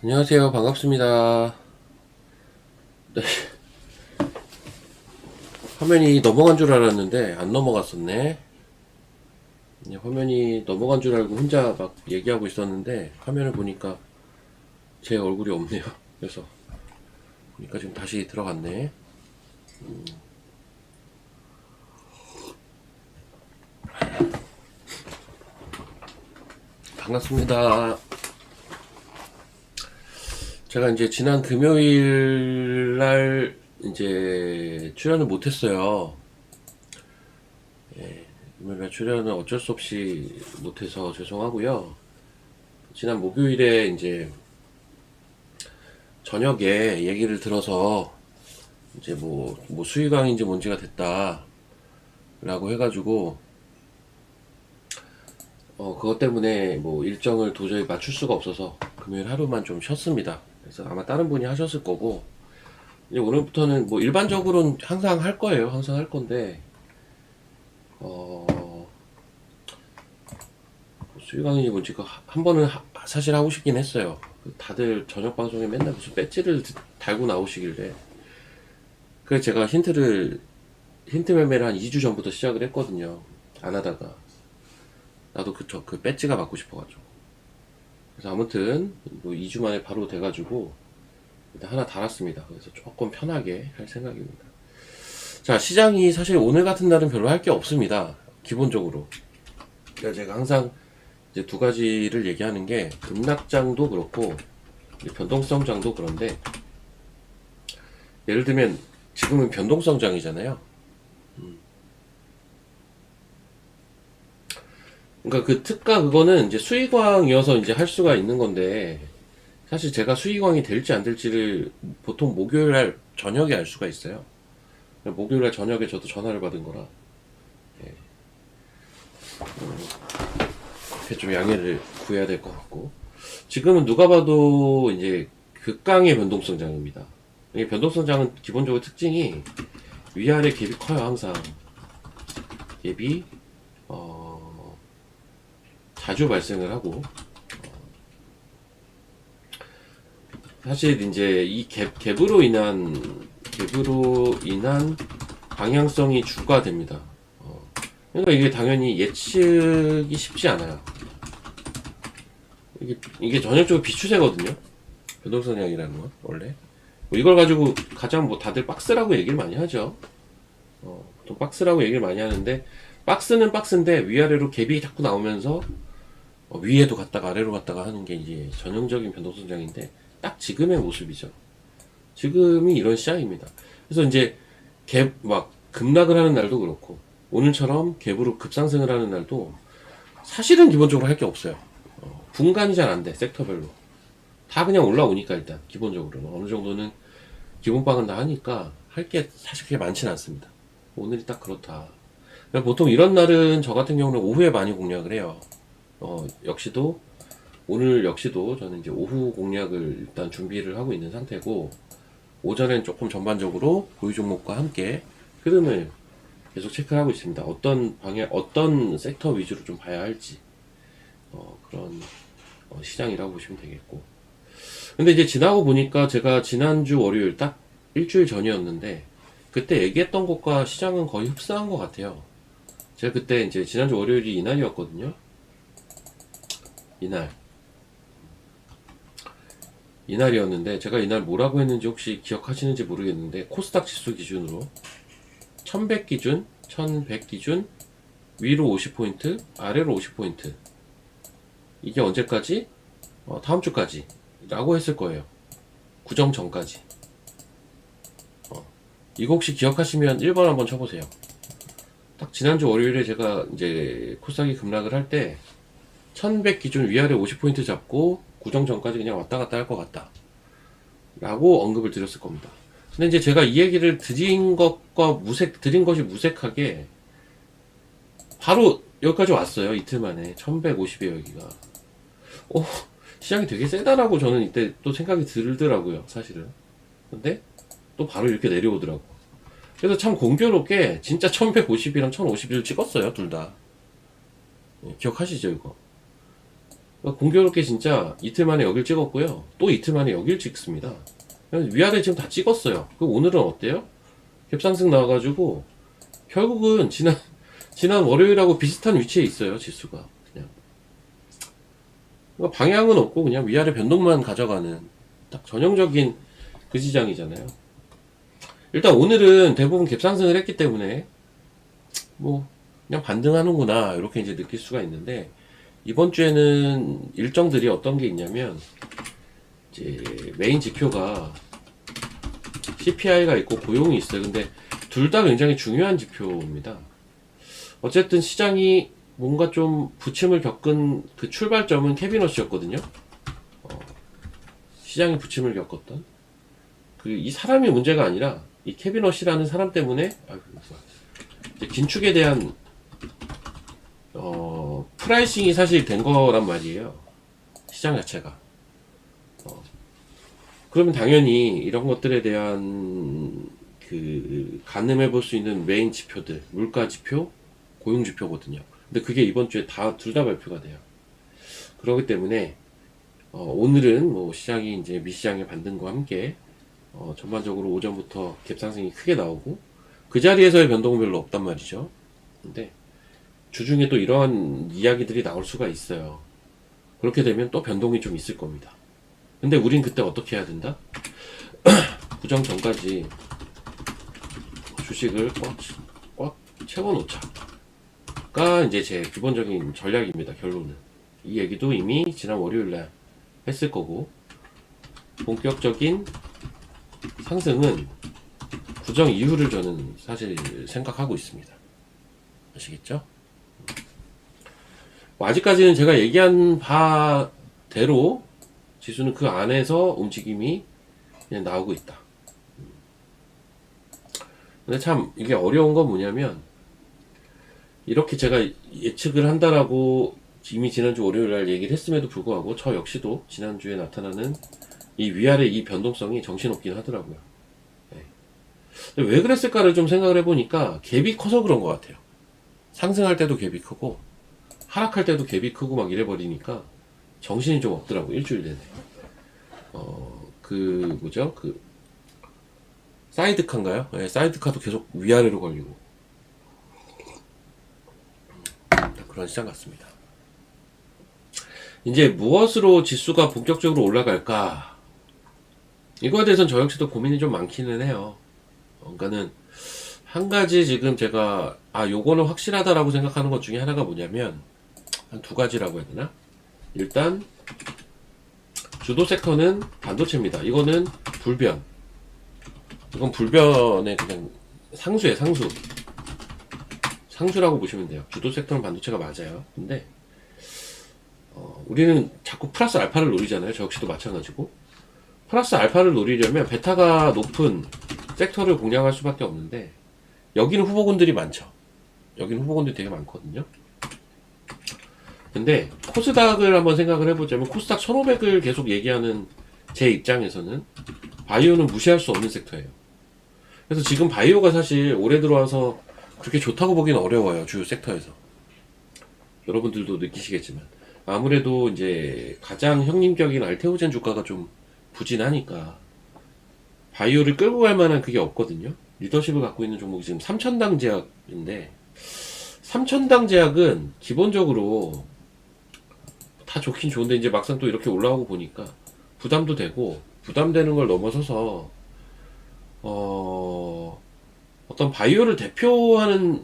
안녕하세요. 반갑습니다. 네, 화면이 넘어간 줄 알았는데 안 넘어갔었네. 화면이 넘어간 줄 알고 혼자 막 얘기하고 있었는데 화면을 보니까 제 얼굴이 없네요. 그래서 보니까 지금 다시 들어갔네. 반갑습니다. 제가 이제 지난 금요일 날 이제 출연을 못했어요. 금요일 날 출연은 어쩔 수 없이 못해서 죄송하고요. 지난 목요일에 이제 저녁에 얘기를 들어서 이제 뭐 수의광인지 뭔지가 됐다 라고 해가지고 그것 때문에 뭐 일정을 도저히 맞출 수가 없어서 금요일 하루만 좀 쉬었습니다. 그래서 아마 다른 분이 하셨을 거고 이제 오늘부터는 뭐 일반적으로는 항상 할 거예요. 항상 할 건데 수의광인지 뭔지 한 번은 사실 하고 싶긴 했어요. 다들 저녁 방송에 맨날 무슨 배지를 달고 나오시길래 그래서 제가 힌트 매매를 한 2주 전부터 시작을 했거든요. 안 하다가 나도 그 배지가 받고 싶어가지고 그래서 아무튼 뭐 2주 만에 바로 돼가지고 일단 하나 달았습니다. 그래서 조금 편하게 할 생각입니다. 자, 시장이 사실 오늘 같은 날은 별로 할 게 없습니다. 기본적으로. 그러니까 제가 항상 이제 두 가지를 얘기하는 게 급락장도 그렇고 변동성장도 그런데 예를 들면 지금은 변동성장이잖아요. 그러니까 그 특가 그거는 이제 수익왕이어서 이제 할 수가 있는 건데 사실 제가 수익왕이 될지 안 될지를 보통 목요일 날 저녁에 알 수가 있어요. 목요일 날 저녁에 저도 전화를 받은 거라 그렇게 좀 양해를 구해야 될 것 같고 지금은 누가 봐도 이제 극강의 변동성장입니다. 이 변동성장은 기본적으로 특징이 위아래 갭이 커요. 항상 갭이 자주 발생을 하고 사실 이제 이 갭으로 인한 방향성이 주가 됩니다. 그러니까 이게 당연히 예측이 쉽지 않아요. 이게 전형적으로 비추세거든요. 변동성량이라는 건 원래 이걸 가지고 가장 뭐 다들 박스라고 얘기를 많이 하죠. 보통 박스라고 얘기를 많이 하는데 박스는 박스인데 위아래로 갭이 자꾸 나오면서 위에도 갔다가 아래로 갔다가 하는 게 이제 전형적인 변동성장인데 딱 지금의 모습이죠. 지금이 이런 시장입니다. 그래서 이제 갭 막 급락을 하는 날도 그렇고 오늘처럼 갭으로 급상승을 하는 날도 사실은 기본적으로 할 게 없어요. 분간이 잘 안 돼. 섹터별로 다 그냥 올라오니까 일단 기본적으로는 어느 정도는 기본빵은 다 하니까 할 게 사실 그렇게 많지는 않습니다. 오늘이 딱 그렇다. 보통 이런 날은 저 같은 경우는 오후에 많이 공략을 해요. 역시도 오늘 역시도 저는 이제 오후 공략을 일단 준비를 하고 있는 상태고 오전엔 조금 전반적으로 보유 종목과 함께 흐름을 계속 체크를 하고 있습니다. 어떤 방향, 어떤 섹터 위주로 좀 봐야 할지 그런 시장이라고 보시면 되겠고. 근데 이제 지나고 보니까 제가 지난주 월요일 딱 일주일 전이었는데 그때 얘기했던 것과 시장은 거의 흡사한 것 같아요. 제가 그때 이제 지난주 월요일이 이날이었거든요. 이날이었는데 제가 이날 뭐라고 했는지 혹시 기억하시는지 모르겠는데 코스닥 지수 기준으로 1100 기준, 1100 기준 위로 50포인트, 아래로 50포인트 이게 언제까지? 다음 주까지 라고 했을 거예요. 구정 전까지. 이거 혹시 기억하시면 1번 한번 쳐보세요. 딱 지난주 월요일에 제가 이제 코스닥이 급락을 할 때 1100 기준 위아래 50포인트 잡고 구정 전까지 그냥 왔다 갔다 할 것 같다 라고 언급을 드렸을 겁니다. 근데 이제 제가 이 얘기를 드린 것이 무색하게 바로 여기까지 왔어요. 이틀 만에 1150이에요 여기가. 시장이 되게 세다라고 저는 이때 또 생각이 들더라고요 사실은. 근데 또 바로 이렇게 내려오더라고. 그래서 참 공교롭게 진짜 1150이랑 1051 찍었어요 둘 다. 기억하시죠 이거? 공교롭게 진짜 이틀 만에 여길 찍었고요. 또 이틀 만에 여길 찍습니다. 위아래 지금 다 찍었어요. 그 오늘은 어때요? 갭상승 나와가지고 결국은 지난 월요일하고 비슷한 위치에 있어요. 지수가 그냥 그러니까 방향은 없고 그냥 위아래 변동만 가져가는 딱 전형적인 그 시장이잖아요. 일단 오늘은 대부분 갭상승을 했기 때문에 뭐 그냥 반등하는구나 이렇게 이제 느낄 수가 있는데, 이번 주에는 일정들이 어떤 게 있냐면 이제 메인 지표가 CPI가 있고 고용이 있어요. 근데 둘 다 굉장히 중요한 지표입니다. 어쨌든 시장이 뭔가 좀 부침을 겪은 그 출발점은 캐비넛이었거든요. 시장이 부침을 겪었던 그 이 사람이 문제가 아니라 이 캐비넛이라는 사람 때문에 이제 긴축에 대한 프라이싱이 사실 된 거란 말이에요. 시장 자체가. 그러면 당연히 이런 것들에 대한 그 가늠해 볼 수 있는 메인 지표들, 물가 지표, 고용 지표거든요. 근데 그게 이번 주에 둘 다 발표가 돼요. 그렇기 때문에 오늘은 뭐 시장이 이제 미시장의 반등과 함께 전반적으로 오전부터 갭상승이 크게 나오고 그 자리에서의 변동은 별로 없단 말이죠. 근데 주중에 또 이러한 이야기들이 나올 수가 있어요. 그렇게 되면 또 변동이 좀 있을 겁니다. 근데 우린 그때 어떻게 해야 된다? 부정 전까지 주식을 꽉 채워놓자가 이제 제 기본적인 전략입니다. 결론은 이 얘기도 이미 지난 월요일날 했을 거고, 본격적인 상승은 부정 이후를 저는 사실 생각하고 있습니다. 아시겠죠? 뭐 아직까지는 제가 얘기한 바대로 지수는 그 안에서 움직임이 그냥 나오고 있다. 근데 참 이게 어려운 건 뭐냐면, 이렇게 제가 예측을 한다라고 이미 지난주 월요일날 얘기를 했음에도 불구하고 저 역시도 지난주에 나타나는 이 위아래 이 변동성이 정신없긴 하더라고요. 네. 왜 그랬을까를 좀 생각을 해보니까 갭이 커서 그런 것 같아요. 상승할 때도 갭이 크고 하락할 때도 갭이 크고 막 이래버리니까 정신이 좀 없더라고. 일주일 내내 뭐죠? 사이드카인가요? 네, 사이드카도 계속 위아래로 걸리고 그런 시장 같습니다. 이제 무엇으로 지수가 본격적으로 올라갈까? 이거에 대해서는 저 역시도 고민이 좀 많기는 해요. 그러니까는 한 가지 지금 제가 요거는 확실하다라고 생각하는 것 중에 하나가 뭐냐면, 한 두 가지라고 해야 되나? 일단 주도 섹터는 반도체입니다. 이거는 불변. 이건 불변의 그냥 상수예요. 상수라고 보시면 돼요. 주도 섹터는 반도체가 맞아요. 근데 우리는 자꾸 플러스 알파를 노리잖아요. 저 역시도 마찬가지고, 플러스 알파를 노리려면 베타가 높은 섹터를 공략할 수밖에 없는데, 여기는 후보군들이 많죠. 여기는 후보군들이 되게 많거든요. 근데 코스닥을 한번 생각을 해보자면, 코스닥 1500을 계속 얘기하는 제 입장에서는 바이오는 무시할 수 없는 섹터예요. 그래서 지금 바이오가 사실 올해 들어와서 그렇게 좋다고 보기는 어려워요. 주요 섹터에서. 여러분들도 느끼시겠지만 아무래도 이제 가장 형님격인 알테오젠 주가가 좀 부진하니까 바이오를 끌고 갈 만한 그게 없거든요. 리더십을 갖고 있는 종목이 지금 삼천당 제약인데, 삼천당 제약은 기본적으로 다 좋긴 좋은데 이제 막상 또 이렇게 올라오고 보니까 부담도 되고, 부담되는 걸 넘어서서 어떤 바이오를 대표하는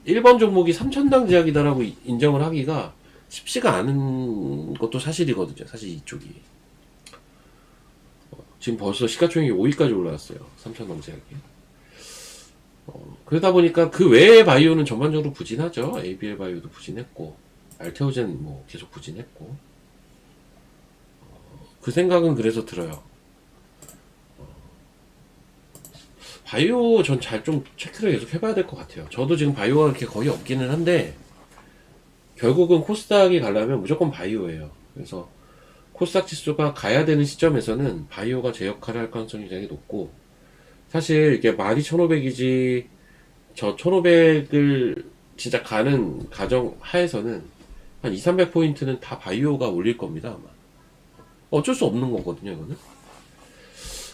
1번 종목이 삼천당 제약이다라고 인정을 하기가 쉽지가 않은 것도 사실이거든요. 사실 이쪽이 지금 벌써 시가총액이 5위까지 올라왔어요. 삼천당 제약이. 그러다 보니까 그 외의 바이오는 전반적으로 부진하죠. ABL 바이오도 부진했고, 알테오젠 뭐 계속 부진했고, 그 생각은 그래서 들어요. 바이오 전 잘 좀 체크를 계속 해봐야 될 것 같아요. 저도 지금 바이오가 그렇게 거의 없기는 한데, 결국은 코스닥이 가려면 무조건 바이오예요. 그래서 코스닥 지수가 가야 되는 시점에서는 바이오가 제 역할을 할 가능성이 굉장히 높고, 사실 이게 말이 1500이지 저 1500을 진짜 가는 가정 하에서는 한 2, 300포인트는 다 바이오가 올릴 겁니다, 아마. 어쩔 수 없는 거거든요, 이거는.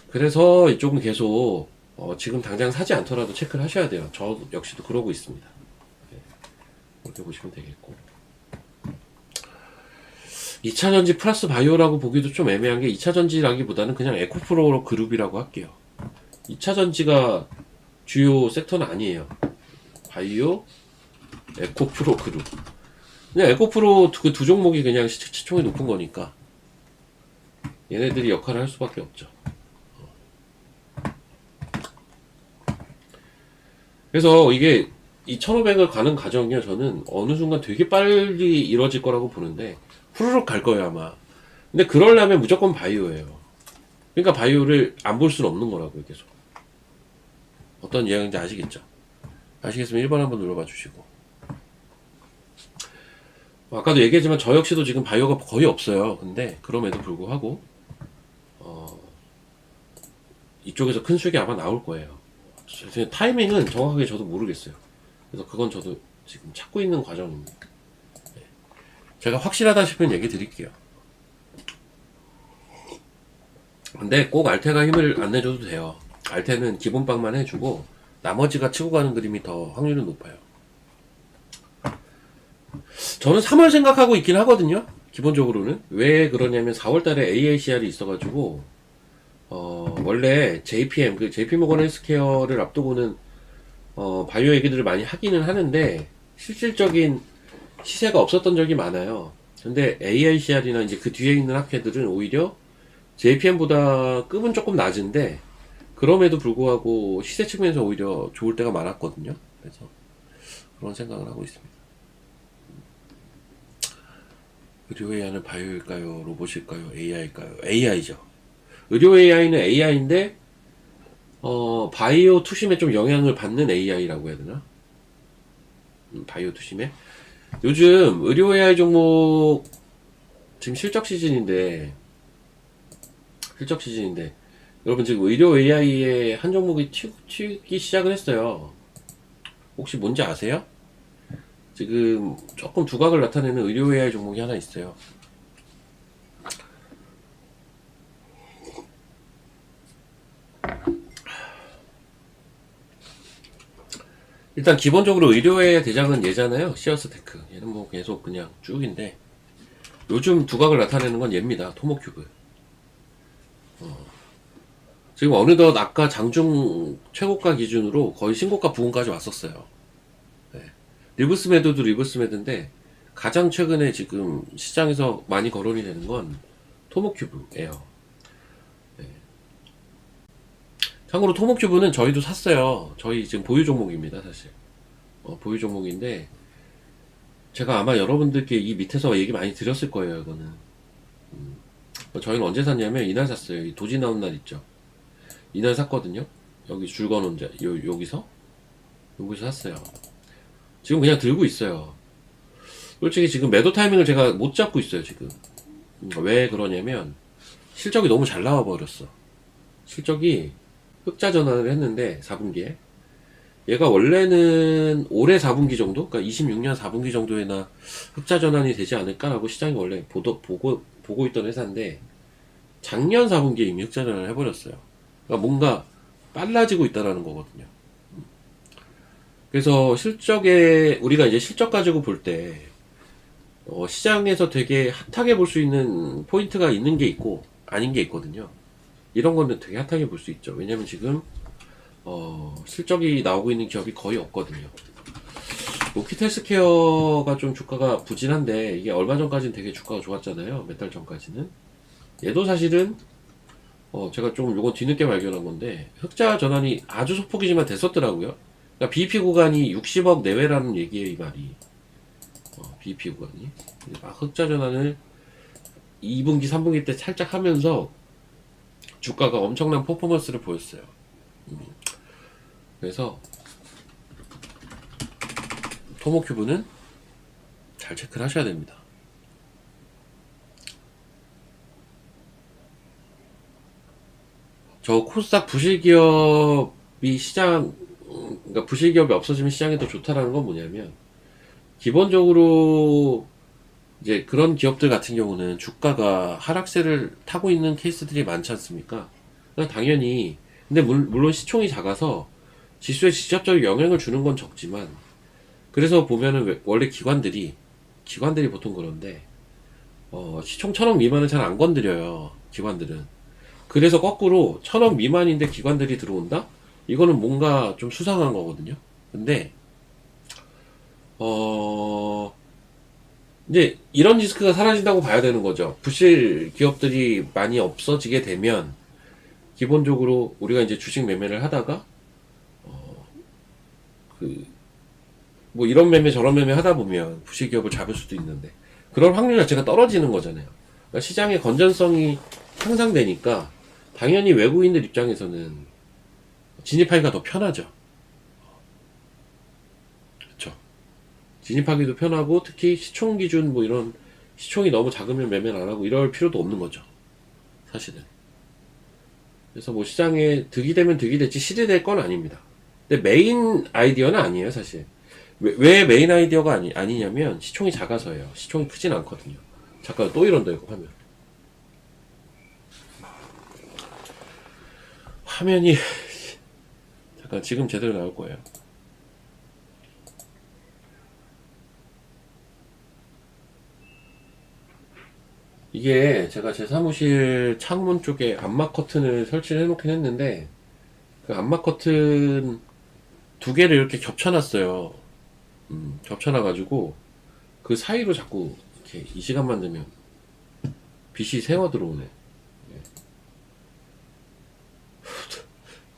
그래서 이쪽은 계속, 지금 당장 사지 않더라도 체크를 하셔야 돼요. 저 역시도 그러고 있습니다. 네, 그렇게 보시면 되겠고. 2차전지 플러스 바이오라고 보기도 좀 애매한 게 2차전지라기보다는 그냥 에코프로 그룹이라고 할게요. 2차전지가 주요 섹터는 아니에요. 바이오, 에코프로 그룹. 그냥 에코프로 그 두 종목이 그냥 시총이 높은 거니까 얘네들이 역할을 할 수밖에 없죠. 그래서 이게 이 1500을 가는 과정이요, 저는 어느 순간 되게 빨리 이루어질 거라고 보는데 후루룩 갈 거예요, 아마. 근데 그러려면 무조건 바이오예요. 그러니까 바이오를 안 볼 수는 없는 거라고요, 계속. 어떤 이야기인지 아시겠죠? 아시겠으면 1번 한번 눌러봐 주시고. 아까도 얘기했지만 저 역시도 지금 바이오가 거의 없어요. 근데 그럼에도 불구하고 이쪽에서 큰 수익이 아마 나올 거예요. 타이밍은 정확하게 저도 모르겠어요. 그래서 그건 저도 지금 찾고 있는 과정입니다. 제가 확실하다 싶은 얘기 드릴게요. 근데 꼭 알테가 힘을 안 내줘도 돼요. 알테는 기본빵만 해주고 나머지가 치고 가는 그림이 더 확률은 높아요. 저는 3월 생각하고 있긴 하거든요. 기본적으로는. 왜 그러냐면 4월달에 AACR이 있어가지고 원래 JPM, 그 JP모건 헬스케어를 앞두고는 바이오 얘기들을 많이 하기는 하는데 실질적인 시세가 없었던 적이 많아요. 근데 AICR이나 이제 그 뒤에 있는 학회들은 오히려 JPM보다 급은 조금 낮은데 그럼에도 불구하고 시세 측면에서 오히려 좋을 때가 많았거든요. 그래서 그런 생각을 하고 있습니다. 의료 AI는 바이오일까요? 로봇일까요? AI일까요? AI죠. 의료 AI는 AI인데 바이오 투심에 좀 영향을 받는 AI라고 해야 되나? 바이오 투심에. 요즘 의료 AI 종목 지금 실적 시즌인데 여러분 지금 의료 AI의 한 종목이 튀기 시작을 했어요. 혹시 뭔지 아세요? 지금 조금 두각을 나타내는 의료 AI 종목이 하나 있어요. 일단 기본적으로 의료의 대장은 얘잖아요. 시어스테크. 얘는 뭐 계속 그냥 쭉인데 요즘 두각을 나타내는 건 얘입니다. 토모큐브. 지금 어느덧 아까 장중 최고가 기준으로 거의 신고가 부근까지 왔었어요. 네. 리브스매드도 리브스매드인데 가장 최근에 지금 시장에서 많이 거론이 되는 건 토모큐브예요. 네. 참고로 토모큐브는 저희도 샀어요. 저희 지금 보유 종목입니다, 사실. 보유 종목인데 제가 아마 여러분들께 이 밑에서 얘기 많이 드렸을 거예요, 이거는. 저희는 언제 샀냐면 이날 샀어요. 이 도지 나온 날 있죠. 이날 샀거든요. 여기 줄 거는 여기서 샀어요. 지금 그냥 들고 있어요. 솔직히 지금 매도 타이밍을 제가 못 잡고 있어요, 지금. 왜 그러냐면 실적이 너무 잘 나와 버렸어. 실적이 흑자 전환을 했는데 4분기에 얘가 원래는 올해 4분기 정도, 그러니까 26년 4분기 정도에나 흑자 전환이 되지 않을까라고 시장이 원래 보고 있던 회사인데 작년 4분기에 이미 흑자 전환을 해버렸어요. 그러니까 뭔가 빨라지고 있다라는 거거든요. 그래서 실적에 우리가 이제 실적 가지고 볼 때 시장에서 되게 핫하게 볼 수 있는 포인트가 있는 게 있고 아닌 게 있거든요. 이런 거는 되게 핫하게 볼 수 있죠. 왜냐면 지금 실적이 나오고 있는 기업이 거의 없거든요. 로키트 헬스케어가 좀 주가가 부진한데 이게 얼마 전까지는 되게 주가가 좋았잖아요. 몇 달 전까지는. 얘도 사실은 제가 좀 요건 뒤늦게 발견한 건데 흑자 전환이 아주 소폭이지만 됐었더라고요. 그러니까 BEP 구간이 60억 내외라는 얘기예요, 이 말이. BEP 구간이 막 흑자 전환을 2분기, 3분기 때 살짝 하면서 주가가 엄청난 퍼포먼스를 보였어요. 그래서 토모큐브는 잘 체크를 하셔야 됩니다. 저 코스닥 부실기업이 부실기업이 없어지면 시장이 더 좋다라는 건 뭐냐면 기본적으로 이제 그런 기업들 같은 경우는 주가가 하락세를 타고 있는 케이스들이 많지 않습니까? 그러니까 당연히, 근데 물론 시총이 작아서 지수에 직접적인 영향을 주는 건 적지만, 그래서 보면은 원래 기관들이 보통 그런데, 시총 1000억 미만은 잘 안 건드려요, 기관들은. 그래서 거꾸로 1000억 미만인데 기관들이 들어온다? 이거는 뭔가 좀 수상한 거거든요. 근데, 어, 이제 이런 리스크가 사라진다고 봐야 되는 거죠. 부실 기업들이 많이 없어지게 되면 기본적으로 우리가 이제 주식 매매를 하다가 그 뭐 이런 매매 저런 매매 하다 보면 부실 기업을 잡을 수도 있는데 그런 확률 자체가 떨어지는 거잖아요. 그러니까 시장의 건전성이 향상되니까 당연히 외국인들 입장에서는 진입하기가 더 편하죠. 그렇죠. 진입하기도 편하고 특히 시총 기준 뭐 이런 시총이 너무 작으면 매매를 안 하고 이럴 필요도 없는 거죠. 사실은. 그래서 뭐 시장에 득이 되면 득이 됐지 실이 될 건 아닙니다. 근데 메인 아이디어는 아니에요, 사실. 왜 메인 아이디어가 아니냐면 시총이 작아서예요. 시총이 크진 않거든요. 잠깐 또 이런다 이거 화면이 잠깐 지금 제대로 나올 거예요. 이게 제가 제 사무실 창문 쪽에 암막 커튼을 설치를 해놓긴 했는데 그 암막 커튼 두 개를 이렇게 겹쳐놨어요. 겹쳐놔가지고 그 사이로 자꾸 이렇게 이 시간만 되면 빛이 새어 들어오네.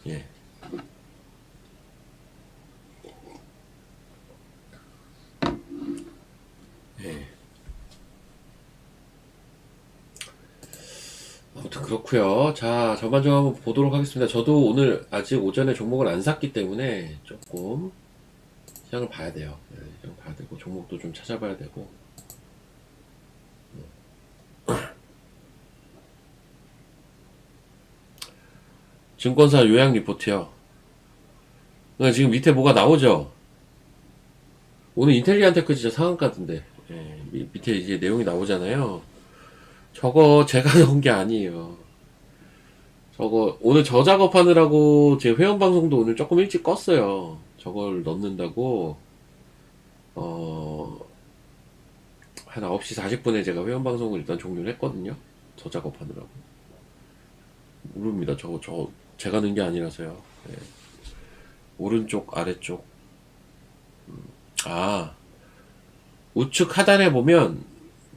예. 예. 아무튼 그렇고요. 자, 전반적으로 한번 보도록 하겠습니다. 저도 오늘 아직 오전에 종목을 안 샀기 때문에 조금 시장을 봐야 돼요. 네, 시장 봐야 되고 종목도 좀 찾아봐야 되고. 증권사 요약 리포트요. 그러니까 지금 밑에 뭐가 나오죠? 오늘 인텔리안테크 진짜 상한가던데. 예, 밑에 이제 내용이 나오잖아요. 저거 제가 넣은 게 아니에요. 저거 오늘 저 작업하느라고 제 회원 방송도 오늘 조금 일찍 껐어요. 저걸 넣는다고 어, 한 9시 40분에 제가 회원 방송을 일단 종료를 했거든요. 저 작업하느라고. 모릅니다. 제가 넣은 게 아니라서요. 예. 오른쪽 아래쪽. 아, 우측 하단에 보면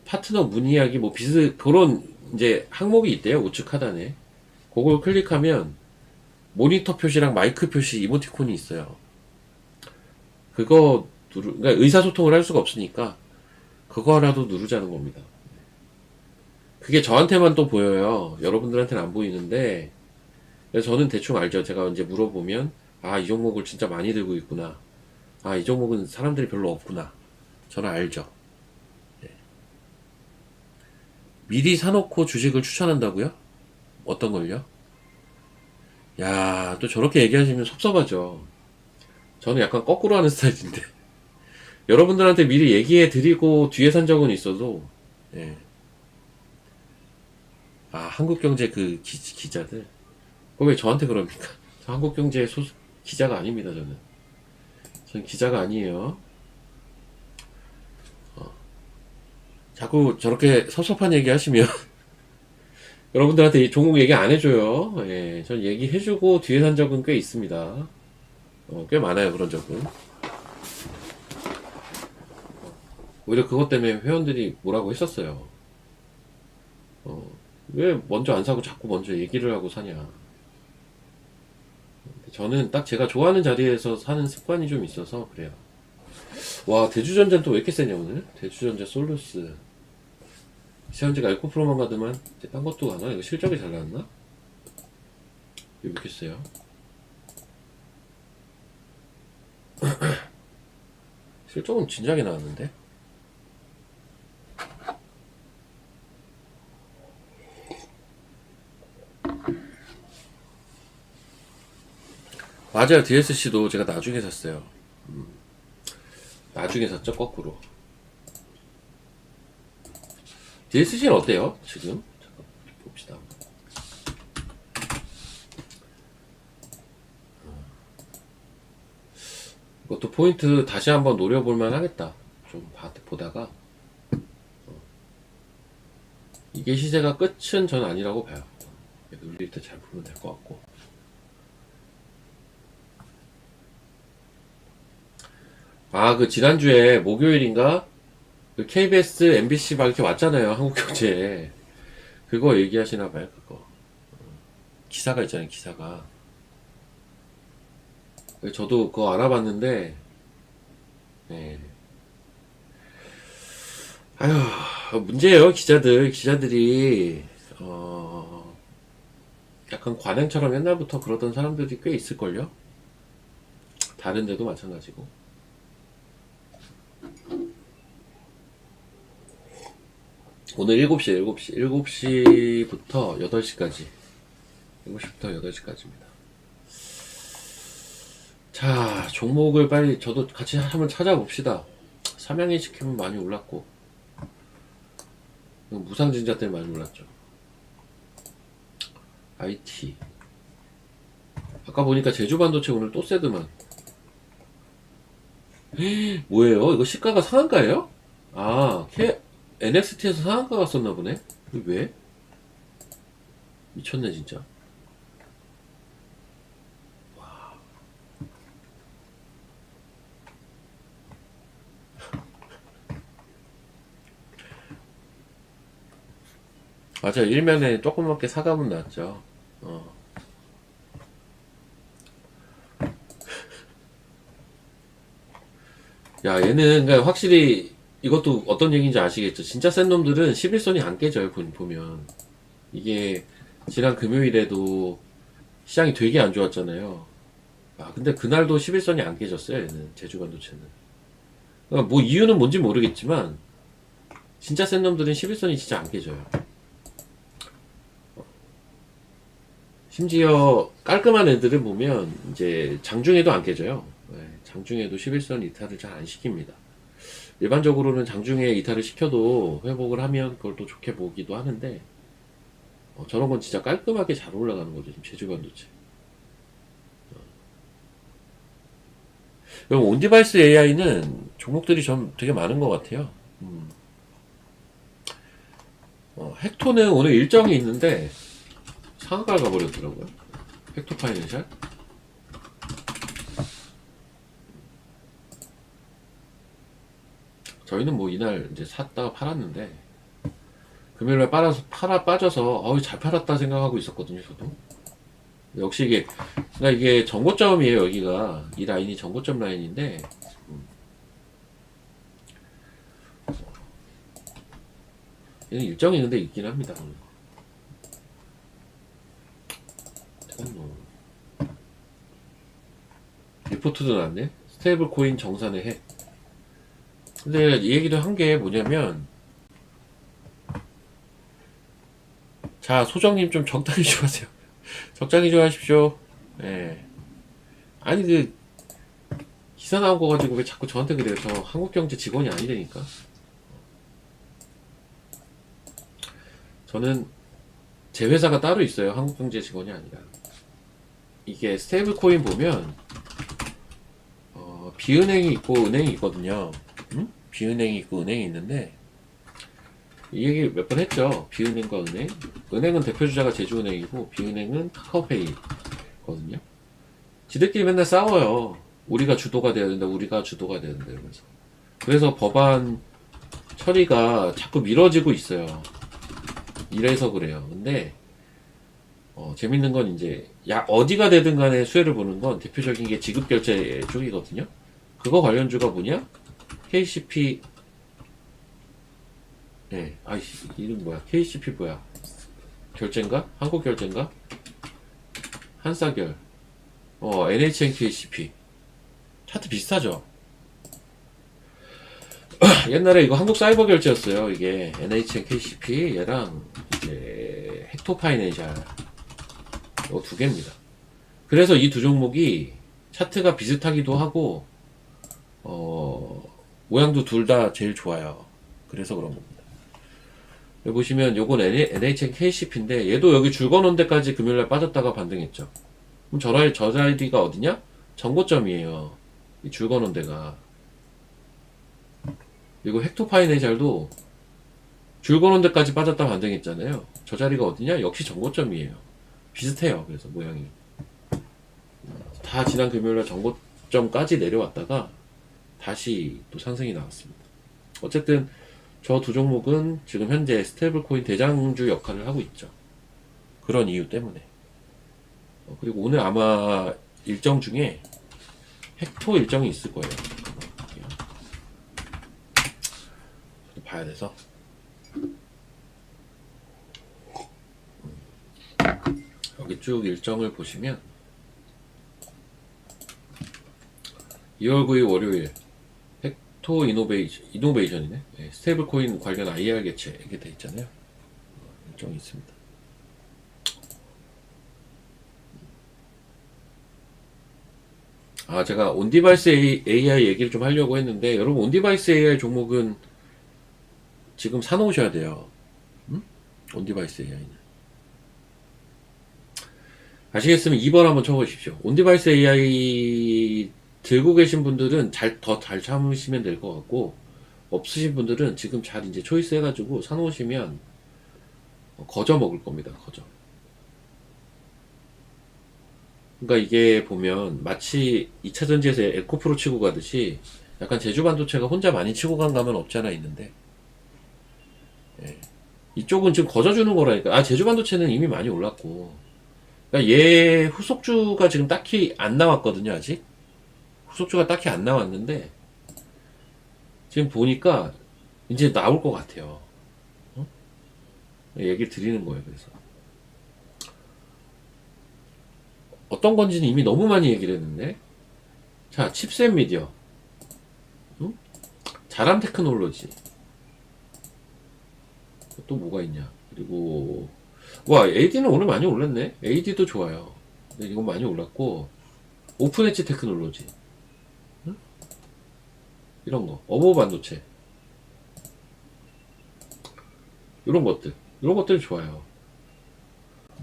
파트너 문의하기 뭐 그런 이제 항목이 있대요. 우측 하단에. 그걸 클릭하면 모니터 표시랑 마이크 표시 이모티콘이 있어요. 그러니까 의사소통을 할 수가 없으니까 그거라도 누르자는 겁니다. 그게 저한테만 또 보여요. 여러분들한테는 안 보이는데 그래서 저는 대충 알죠. 제가 이제 물어보면 아, 이 종목을 진짜 많이 들고 있구나. 아, 이 종목은 사람들이 별로 없구나. 저는 알죠. 미리 사놓고 주식을 추천한다고요? 어떤 걸요? 야, 또 저렇게 얘기하시면 섭섭하죠. 저는 약간 거꾸로 하는 스타일인데. 여러분들한테 미리 얘기해 드리고 뒤에 산 적은 있어도, 예. 아, 한국경제 그 기자들. 왜 저한테 그럽니까? 저 한국경제 기자가 아닙니다, 저는. 전 기자가 아니에요. 자꾸 저렇게 섭섭한 얘기 하시면 여러분들한테 종목 얘기 안 해줘요. 예, 전 얘기해주고 뒤에 산 적은 꽤 있습니다. 꽤 많아요, 그런 적은. 오히려 그것 때문에 회원들이 뭐라고 했었어요. 왜 먼저 안 사고 자꾸 먼저 얘기를 하고 사냐. 저는 딱 제가 좋아하는 자리에서 사는 습관이 좀 있어서 그래요. 와, 대주전자는 또 왜 이렇게 세냐, 오늘? 대주전자 솔루스. 시험지가 에코프로만 가더만, 이제 딴 것도 가나? 이거 실적이 잘 나왔나? 왜 이렇게 세요? 실적은 진작에 나왔는데? 맞아요. DSC도 제가 나중에 샀어요. 나중에 샀죠, 거꾸로. DSC는 어때요? 지금? 잠깐 봅시다. 이것도 포인트 다시 한번 노려볼만 하겠다. 좀 보다가. 이게 시세가 끝은 전 아니라고 봐요. 눌릴 때 잘 보면 될 것 같고. 아, 그 지난주에 목요일인가? 그 KBS, MBC 막 이렇게 왔잖아요. 한국경제. 그거 얘기하시나 봐요, 그거. 기사가 있잖아요, 기사가. 저도 그거 알아봤는데, 네. 아휴, 문제예요, 기자들이, 약간 관행처럼 옛날부터 그러던 사람들이 꽤 있을걸요? 다른 데도 마찬가지고. 오늘 7시부터 8시까지. 7시부터 8시까지입니다. 자, 종목을 빨리 저도 같이 한번 찾아봅시다. 삼양이 시키면 많이 올랐고, 무상증자 때문에 많이 올랐죠. IT. 아까 보니까 제주반도체 오늘 또 세드만. 뭐예요? 이거 시가가 상한가예요? 아, NXT에서 상한가 갔었나 보네? 왜? 미쳤네, 진짜. 맞아, 일면에 조그맣게 사과문 나왔죠. 야, 얘는, 그러니까 확실히, 이것도 어떤 얘기인지 아시겠죠? 진짜 센 놈들은 11선이 안 깨져요, 보면. 이게, 지난 금요일에도 시장이 되게 안 좋았잖아요. 아, 근데 그날도 11선이 안 깨졌어요, 얘는. 제주반도체는. 그러니까 뭐 이유는 뭔지 모르겠지만, 진짜 센 놈들은 11선이 진짜 안 깨져요. 심지어 깔끔한 애들을 보면 이제 장중에도 안 깨져요. 네, 장중에도 11선 이탈을 잘 안 시킵니다. 일반적으로는 장중에 이탈을 시켜도 회복을 하면 그걸 또 좋게 보기도 하는데, 저런 건 진짜 깔끔하게 잘 올라가는 거죠. 지금 제주반도체. 그럼 온디바이스 AI는 종목들이 좀 되게 많은 것 같아요. 헥토는 오늘 일정이 있는데 상한가를 가버렸더라고요. 헥토 파이낸셜. 저희는 뭐 이날 이제 샀다가 팔았는데, 금요일에 빠져서 어우 잘 팔았다 생각하고 있었거든요, 저도. 역시 그러니까 이게 정고점이에요. 여기가 이 라인이 정고점 라인인데, 얘는 일정이 근데 있긴 합니다. 리포트도 나왔네. 스테이블 코인 정산의 해. 근데 이 얘기도 한 게 뭐냐면, 자, 소정님 좀 적당히 좀 하세요. 적당히 좀 하십시오. 예. 아니, 기사 나온 거 가지고 왜 자꾸 저한테 그래요? 저 한국경제 직원이 아니라니까. 저는 제 회사가 따로 있어요. 한국경제 직원이 아니라. 이게 스테이블 코인 보면, 비은행이 있고 은행이 있거든요. 응? 비은행이 있고 은행이 있는데, 이 얘기 몇 번 했죠. 비은행과 은행. 은행은 대표주자가 제주은행이고, 비은행은 카카오페이거든요. 지들끼리 맨날 싸워요. 우리가 주도가 돼야 된다, 우리가 주도가 돼야 된다, 이러면서. 그래서 법안 처리가 자꾸 미뤄지고 있어요. 이래서 그래요. 근데, 재밌는 건 이제, 어디가 되든 간에 수혜를 보는 건 대표적인 게 지급결제 쪽이거든요. 그거 관련주가 뭐냐? KCP, 네, 이름 뭐야? KCP 뭐야? 결제인가? 한국결제인가? 한사결. NHN KCP. 차트 비슷하죠? 옛날에 이거 한국사이버결제였어요. 이게 NHN KCP 얘랑 이제 헥토파이낸셜 이거 두 개입니다. 그래서 이 두 종목이 차트가 비슷하기도 하고 모양도 둘 다 제일 좋아요. 그래서 그런 겁니다. 여기 보시면 요건 NHN KCP인데 얘도 여기 줄 거놓은 데까지 금요일날 빠졌다가 반등했죠. 그럼 저 자리가 어디냐? 전고점이에요. 이 줄 거놓은 데가. 그리고 헥토파이네잘도 줄 거놓은 데까지 빠졌다 반등했잖아요. 저 자리가 어디냐? 역시 전고점이에요. 비슷해요. 그래서 모양이 다 지난 금요일날 전고점까지 내려왔다가 다시 또 상승이 나왔습니다. 어쨌든 저 두 종목은 지금 현재 스테이블 코인 대장주 역할을 하고 있죠. 그런 이유 때문에. 그리고 오늘 아마 일정 중에 헥토 일정이 있을 거예요. 저도 봐야 돼서. 여기 쭉 일정을 보시면 2월 9일 월요일 헥토 이노베이션이네. 네, 스테이블 코인 관련 IR 개최 이렇게 돼 있잖아요. 일정이 있습니다. 제가 온디바이스 AI 얘기를 좀 하려고 했는데, 여러분 온디바이스 AI 종목은 지금 사놓으셔야 돼요. 온디바이스 AI는. 아시겠으면 2번 한번 쳐보십시오. 온디바이스 AI 들고 계신 분들은 더 잘 참으시면 될 것 같고, 없으신 분들은 지금 잘 이제 초이스 해가지고 사놓으시면 거저 먹을 겁니다. 거저. 그러니까 이게 보면 마치 2차전지에서 에코프로 치고 가듯이 약간 제주반도체가 혼자 많이 치고 간 감은 없지 않아 있는데, 예. 이쪽은 지금 거저주는 거라니까. 제주반도체는 이미 많이 올랐고, 그러니까 얘 후속주가 지금 딱히 안 나왔거든요. 아직 후속주가 딱히 안 나왔는데 지금 보니까 이제 나올 것 같아요. 얘기를 드리는 거예요. 그래서 어떤 건지는 이미 너무 많이 얘기를 했는데, 자, 칩셋 미디어, 자람 테크놀로지, 또 뭐가 있냐. 그리고 AD는 오늘 많이 올랐네. AD도 좋아요. 근데 이건 많이 올랐고, 오픈 엣지 테크놀로지, 이런 거, 어버 반도체, 이런 것들 좋아요.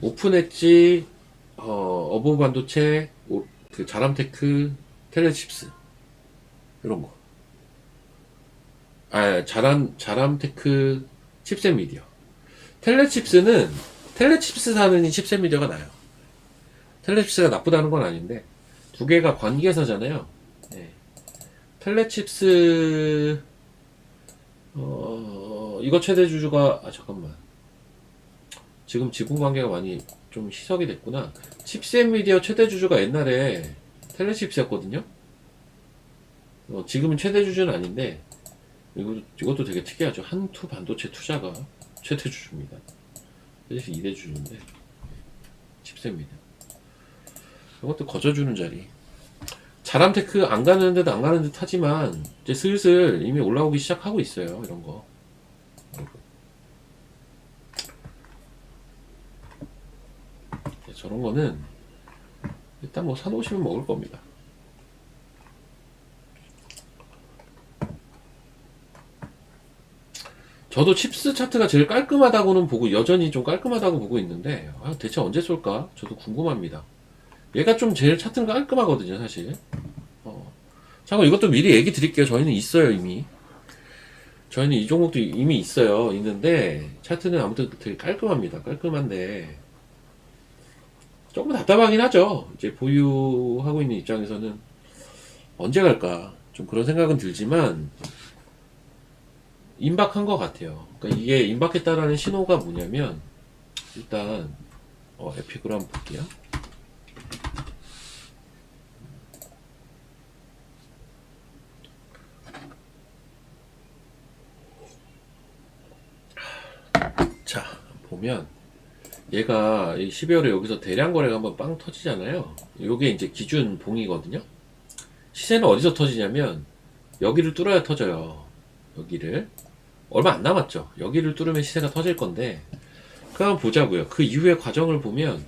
오픈 엣지, 어버 반도체, 그 자람테크, 텔레칩스, 이런 거. 자람테크, 칩셋 미디어. 텔레칩스 사느니 칩셋 미디어가 나요. 텔레칩스가 나쁘다는 건 아닌데, 두 개가 관계사잖아요. 네. 텔레칩스, 이거 최대 주주가, 잠깐만. 지금 지분 관계가 많이 좀 희석이 됐구나. 칩셋 미디어 최대 주주가 옛날에 텔레칩스였거든요. 지금은 최대 주주는 아닌데, 이것도 되게 특이하죠. 한투 반도체 투자가 최대 주주입니다. 그래서 2대 주주인데, 칩셋 미디어. 이것도 거저주는 자리. 자람테크 안 가는 듯 안 가는 듯 하지만, 이제 슬슬 이미 올라오기 시작하고 있어요. 이런 거. 저런 거는 일단 뭐 사놓으시면 먹을 겁니다. 저도 칩스 차트가 제일 깔끔하다고는 보고, 여전히 좀 깔끔하다고 보고 있는데, 대체 언제 쏠까? 저도 궁금합니다. 얘가 좀 제일 차트는 깔끔하거든요, 사실. 잠깐 이것도 미리 얘기 드릴게요. 저희는 있어요, 이미. 저희는 이 종목도 이미 있는데, 차트는 아무튼 되게 깔끔합니다. 깔끔한데, 조금 답답하긴 하죠. 이제 보유하고 있는 입장에서는 언제 갈까? 좀 그런 생각은 들지만, 임박한 것 같아요. 그러니까 이게 임박했다라는 신호가 뭐냐면, 일단, 에픽으로 한번 볼게요. 자, 보면, 얘가 12월에 여기서 대량 거래가 한번 빵 터지잖아요. 요게 이제 기준 봉이거든요. 시세는 어디서 터지냐면, 여기를 뚫어야 터져요. 여기를. 얼마 안 남았죠. 여기를 뚫으면 시세가 터질 건데, 그럼 보자고요. 그 이후의 과정을 보면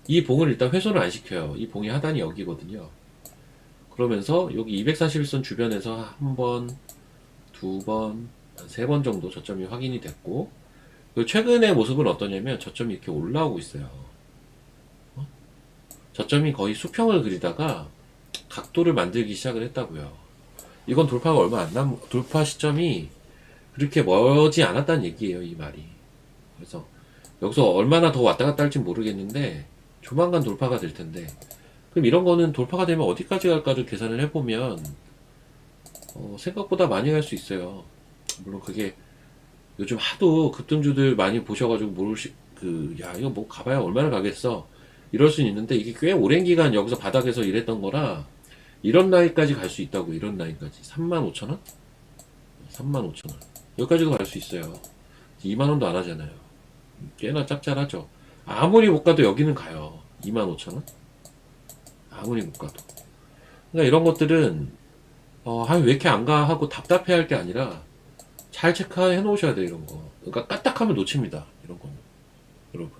이 봉을 일단 훼손을 안 시켜요. 이 봉의 하단이 여기거든요. 그러면서 여기 241선 주변에서 한 번, 두 번, 한 세 번 정도 저점이 확인이 됐고, 그 최근의 모습은 어떠냐면 저점이 이렇게 올라오고 있어요. 저점이 거의 수평을 그리다가 각도를 만들기 시작을 했다고요. 이건 돌파가 얼마 안 돌파 시점이 그렇게 멀지 않았다는 얘기예요, 이 말이. 그래서 여기서 얼마나 더 왔다 갔다 할지 모르겠는데 조만간 돌파가 될 텐데, 그럼 이런 거는 돌파가 되면 어디까지 갈까를 계산을 해보면 생각보다 많이 갈 수 있어요. 물론 그게 요즘 하도 급등주들 많이 보셔가지고 야 이거 뭐 가봐야 얼마나 가겠어 이럴 수는 있는데, 이게 꽤 오랜 기간 여기서 바닥에서 일했던 거라 이런 라인까지 갈 수 있다고. 이런 라인까지 35,000원? 35,000원 여기까지도 갈 수 있어요. 2만원도 안 하잖아요. 꽤나 짭짤하죠. 아무리 못 가도 여기는 가요. 25,000원? 아무리 못 가도. 그러니까 이런 것들은 왜 이렇게 안 가 하고 답답해 할 게 아니라 잘 체크해 놓으셔야 돼요, 이런 거. 그러니까 까딱하면 놓칩니다, 이런 거는. 여러분,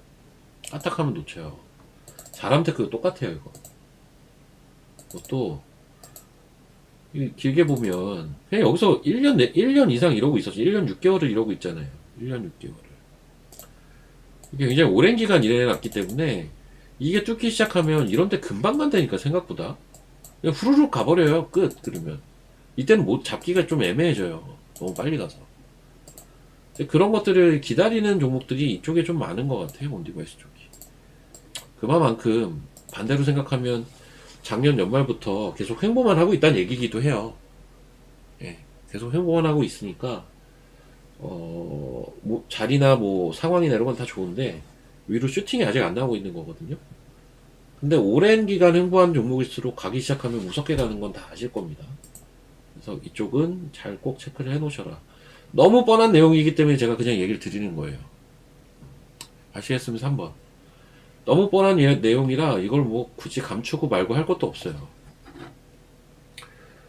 까딱하면 놓쳐요. 사람 테크 똑같아요, 이거. 그것도 길게 보면 그냥 여기서 1년 이상 이러고 있었죠. 1년 6개월을 이러고 있잖아요. 1년 6개월을. 이게 굉장히 오랜 기간 일해놨기 때문에 이게 뚫기 시작하면 이런데 금방 간다니까, 생각보다. 그냥 후루룩 가버려요, 끝. 그러면 이때는 못 잡기가 좀 애매해져요, 너무 빨리 가서. 그런 것들을 기다리는 종목들이 이쪽에 좀 많은 것 같아요, 온디바이스 쪽이. 그만큼 반대로 생각하면 작년 연말부터 계속 횡보만 하고 있다는 얘기기도 해요. 예, 계속 횡보만 하고 있으니까 뭐 자리나 뭐 상황이나 이런 건 다 좋은데 위로 슈팅이 아직 안 나오고 있는 거거든요. 근데 오랜 기간 횡보한 종목일수록 가기 시작하면 무섭게 가는 건 다 아실 겁니다. 그래서 이쪽은 잘 꼭 체크를 해 놓으셔라. 너무 뻔한 내용이기 때문에 제가 그냥 얘기를 드리는 거예요. 아시겠으면 3번. 너무 뻔한 내용이라 이걸 뭐 굳이 감추고 말고 할 것도 없어요.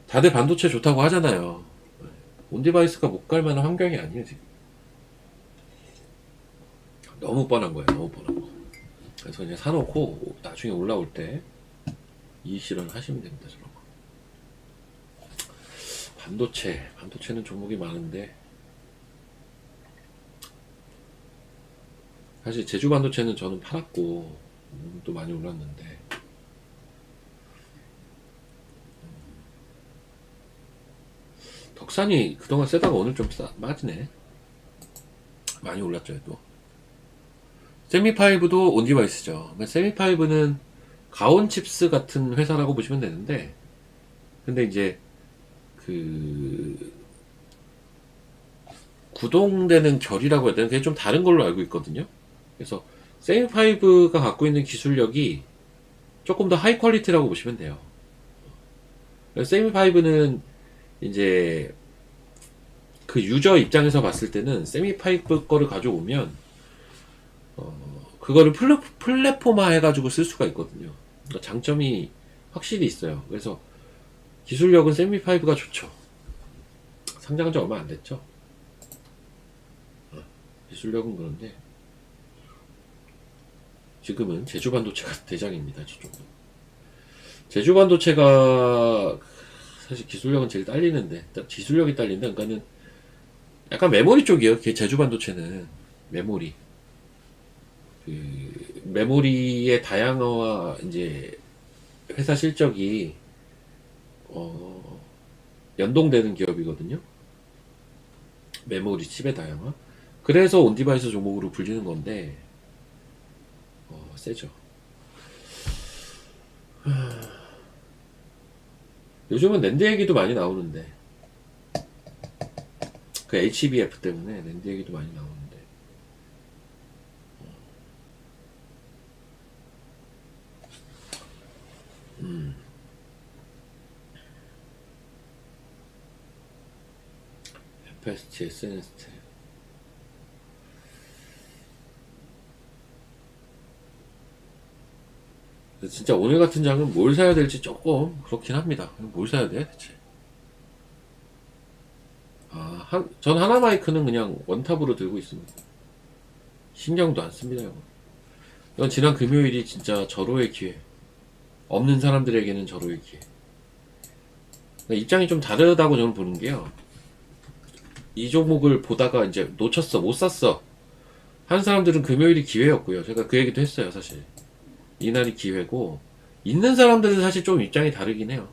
다들 반도체 좋다고 하잖아요. 온디바이스가 못 갈 만한 환경이 아니에요, 지금. 너무 뻔한 거예요, 너무 뻔한 거. 그래서 그냥 사놓고 나중에 올라올 때 이익 실현 하시면 됩니다, 저런 거. 반도체는 종목이 많은데, 사실 제주 반도체는 저는 팔았고 또 많이 올랐는데, 덕산이 그동안 세다가 오늘 좀 빠지네. 많이 올랐죠, 또. 세미파이브도 온디바이스죠. 세미파이브는 가온칩스 같은 회사라고 보시면 되는데, 근데 이제 그 구동되는 결이라고 해야 되나? 그게 좀 다른 걸로 알고 있거든요. 그래서 세미파이브가 갖고 있는 기술력이 조금 더 하이 퀄리티라고 보시면 돼요. 세미파이브는 이제 그 유저 입장에서 봤을 때는 세미파이브 거를 가져오면 그거를 플랫폼화 해가지고 쓸 수가 있거든요. 그러니까 장점이 확실히 있어요. 그래서 기술력은 세미파이브가 좋죠. 상장한 지 얼마 안 됐죠. 기술력은 그런데 지금은 제주반도체가 대장입니다, 저쪽은. 제주반도체가 사실 기술력은 제일 딸리는데, 기술력이 딸린다. 그러니까는 약간 메모리 쪽이에요. 제주반도체는 메모리. 그 메모리의 다양화와 이제 회사 실적이 연동되는 기업이거든요. 메모리 칩의 다양화. 그래서 온디바이스 종목으로 불리는 건데 세죠. 요즘은 낸드 얘기도 많이 나오는데, 그 HBF 때문에 낸드 얘기도 많이 나오는데, FST, SNST. 진짜 오늘 같은 장은 뭘 사야 될지 조금 그렇긴 합니다. 뭘 사야 돼, 대체? 전 하나마이크는 그냥 원탑으로 들고 있습니다. 신경도 안 씁니다, 이거. 이건 지난 금요일이 진짜 절호의 기회. 없는 사람들에게는 절호의 기회. 그러니까 입장이 좀 다르다고 저는 보는 게요. 이 종목을 보다가 이제 놓쳤어, 못 샀어. 하는 사람들은 금요일이 기회였고요. 제가 그 얘기도 했어요, 사실. 이날이 기회고, 있는 사람들은 사실 좀 입장이 다르긴 해요.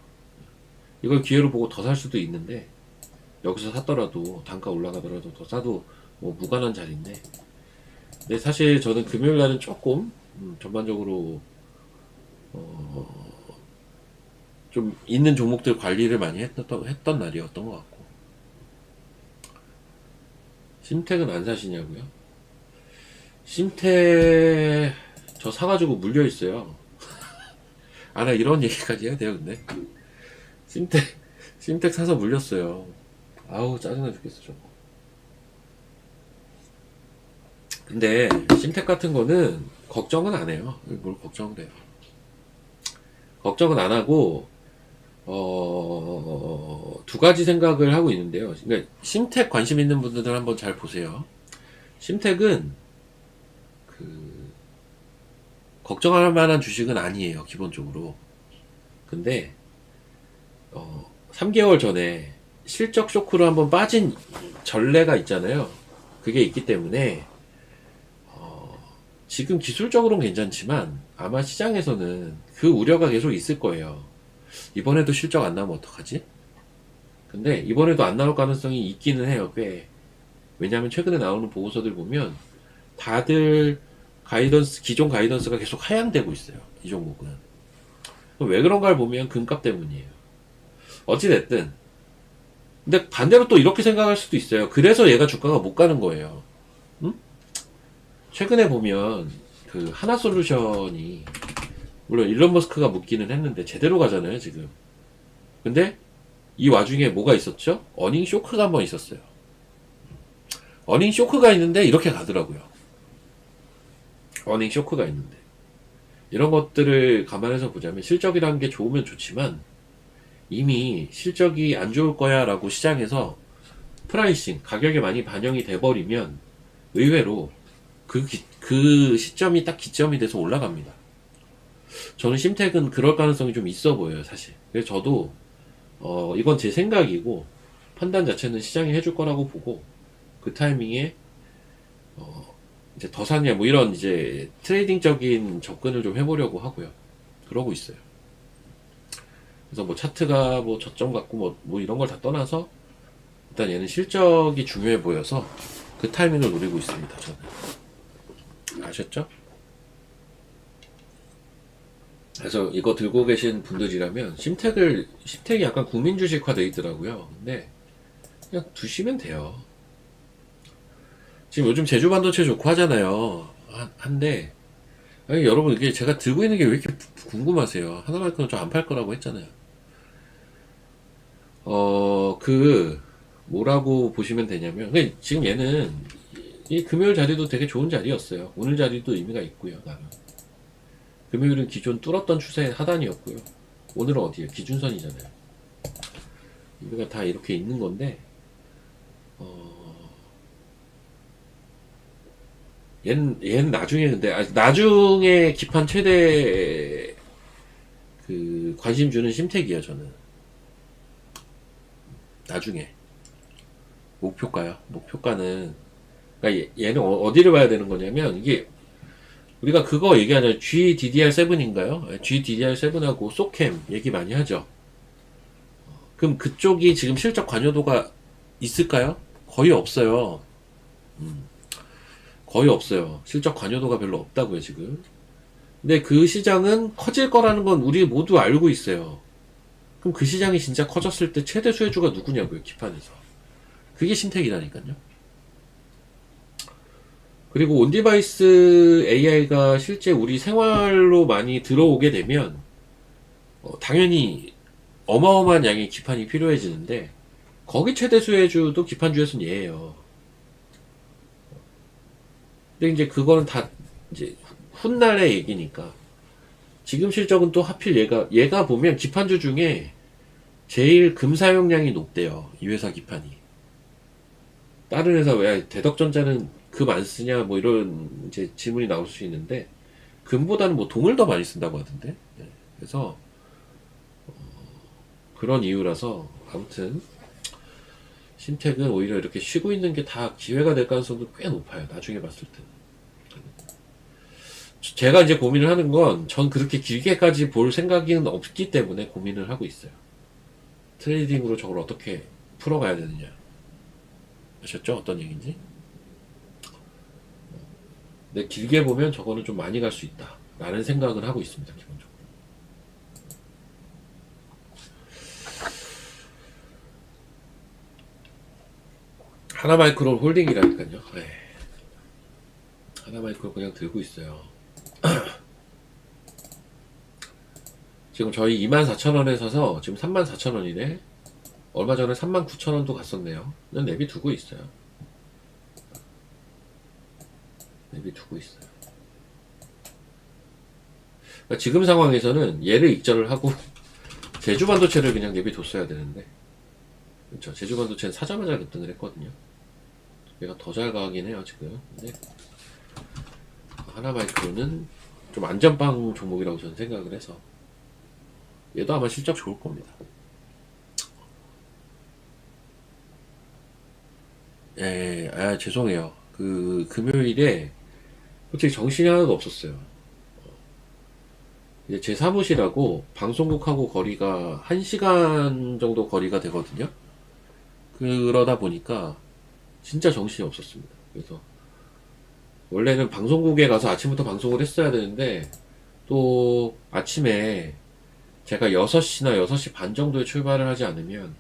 이걸 기회로 보고 더 살 수도 있는데, 여기서 샀더라도, 단가 올라가더라도 더 사도 뭐 무관한 자리인데, 근데 사실 저는 금요일 날은 조금, 전반적으로, 좀 있는 종목들 관리를 많이 했던 날이었던 것 같고. 심택은 안 사시냐고요? 심택, 저 사가지고 물려있어요. 아, 나 이런 얘기까지 해야 돼요, 근데? 심택, 심택 사서 물렸어요. 아우, 짜증나 죽겠어, 저거. 근데, 심택 같은 거는, 걱정은 안 해요. 뭘 걱정을 해요. 걱정은 안 하고, 두 가지 생각을 하고 있는데요. 그러니까, 심택 관심 있는 분들은 한번 잘 보세요. 심택은, 그, 걱정할 만한 주식은 아니에요, 기본적으로. 근데, 3개월 전에 실적 쇼크로 한번 빠진 전례가 있잖아요. 그게 있기 때문에 지금 기술적으로는 괜찮지만 아마 시장에서는 그 우려가 계속 있을 거예요. 이번에도 실적 안 나오면 어떡하지? 근데 이번에도 안 나올 가능성이 있기는 해요, 꽤. 왜냐하면 최근에 나오는 보고서들 보면 다들 가이던스, 기존 가이던스가 계속 하향되고 있어요. 이 종목은. 왜 그런가를 보면 금값 때문이에요. 어찌됐든 근데 반대로 또 이렇게 생각할 수도 있어요. 그래서 얘가 주가가 못 가는 거예요. 응? 최근에 보면 그 하나솔루션이 물론 일론 머스크가 묻기는 했는데 제대로 가잖아요 지금. 근데 이 와중에 뭐가 있었죠? 어닝 쇼크가 한번 있었어요. 어닝 쇼크가 있는데 이렇게 가더라고요. 어닝 쇼크가 있는데 이런 것들을 감안해서 보자면 실적이라는 게 좋으면 좋지만 이미 실적이 안 좋을 거야 라고 시장에서 프라이싱, 가격에 많이 반영이 돼버리면 의외로 그 시점이 딱 기점이 돼서 올라갑니다. 저는 심택은 그럴 가능성이 좀 있어 보여요, 사실. 그래서 저도, 이건 제 생각이고, 판단 자체는 시장이 해줄 거라고 보고, 그 타이밍에, 이제 더 사냐, 뭐 이런 이제 트레이딩적인 접근을 좀 해보려고 하고요. 그러고 있어요. 그래서 뭐 차트가 뭐 저점 같고 뭐 이런 걸 다 떠나서, 일단 얘는 실적이 중요해 보여서 그 타이밍을 노리고 있습니다, 저는. 아셨죠? 그래서 이거 들고 계신 분들이라면 심택이 약간 국민주식화 돼 있더라고요. 근데 그냥 두시면 돼요. 지금 요즘 제주 반도체 좋고 하잖아요. 한데 아니, 여러분 이게 제가 들고 있는 게 왜 이렇게 궁금하세요? 하나만큼은 좀 안 팔 거라고 했잖아요. 그 뭐라고 보시면 되냐면 지금 얘는 이 금요일 자리도 되게 좋은 자리였어요. 오늘 자리도 의미가 있고요. 나는 금요일은 기존 뚫었던 추세 하단이었고요. 오늘은 어디에요? 기준선이잖아요. 의미가 다 이렇게 있는 건데 얘는 나중에 근데 나중에 기판 최대 그 관심 주는 심택이에요. 저는 나중에 목표가요. 목표가는 그러니까 얘는 어디를 봐야 되는 거냐면 이게 우리가 그거 얘기하잖아요. GDDR7인가요? GDDR7하고 소캠 얘기 많이 하죠. 그럼 그쪽이 지금 실적 관여도가 있을까요? 거의 없어요. 거의 없어요. 실적 관여도가 별로 없다고요, 지금. 근데 그 시장은 커질 거라는 건 우리 모두 알고 있어요. 그럼 그 시장이 진짜 커졌을 때 최대 수혜주가 누구냐고요, 기판에서. 그게 신택이라니까요. 그리고 온디바이스 AI가 실제 우리 생활로 많이 들어오게 되면 당연히 어마어마한 양의 기판이 필요해지는데 거기 최대 수혜주도 기판주에서는 얘예요. 근데 이제 그거는 다 이제 훗날의 얘기니까 지금 실적은 또 하필 얘가 보면 기판주 중에 제일 금 사용량이 높대요. 이 회사 기판이. 다른 회사 왜 대덕전자는 금 안 쓰냐 뭐 이런 이제 질문이 나올 수 있는데 금보다는 뭐 동을 더 많이 쓴다고 하던데. 네. 그래서 그런 이유라서 아무튼 신택은 오히려 이렇게 쉬고 있는 게 다 기회가 될 가능성도 꽤 높아요. 나중에 봤을 때는. 제가 이제 고민을 하는 건 전 그렇게 길게까지 볼 생각은 없기 때문에 고민을 하고 있어요. 트레이딩으로 저걸 어떻게 풀어가야 되느냐. 아셨죠? 어떤 얘기인지? 근데 길게 보면 저거는 좀 많이 갈 수 있다. 라는 생각을 하고 있습니다, 기본적으로. 하나마이크로 홀딩이라니까요. 네. 하나마이크로 그냥 들고 있어요. 지금 저희 24,000원에 사서 지금 34,000원이네. 얼마 전에 39,000원도 갔었네요. 그냥 내비두고 있어요. 내비두고 있어요. 그러니까 지금 상황에서는 얘를 익절을 하고 제주반도체를 그냥 내비뒀어야 되는데, 그렇죠. 제주반도체는 사자마자 급등을 했거든요. 얘가 더 잘 가긴 해요 지금. 근데 하나마이크로는 좀 안전빵 종목이라고 저는 생각을 해서 얘도 아마 실적 좋을 겁니다. 예, 죄송해요. 그 금요일에 솔직히 정신이 하나도 없었어요. 이제 제 사무실하고 방송국하고 거리가 1시간 정도 거리가 되거든요. 그러다 보니까 진짜 정신이 없었습니다. 그래서 원래는 방송국에 가서 아침부터 방송을 했어야 되는데 또 아침에 제가 6시나 6시 반 정도에 출발을 하지 않으면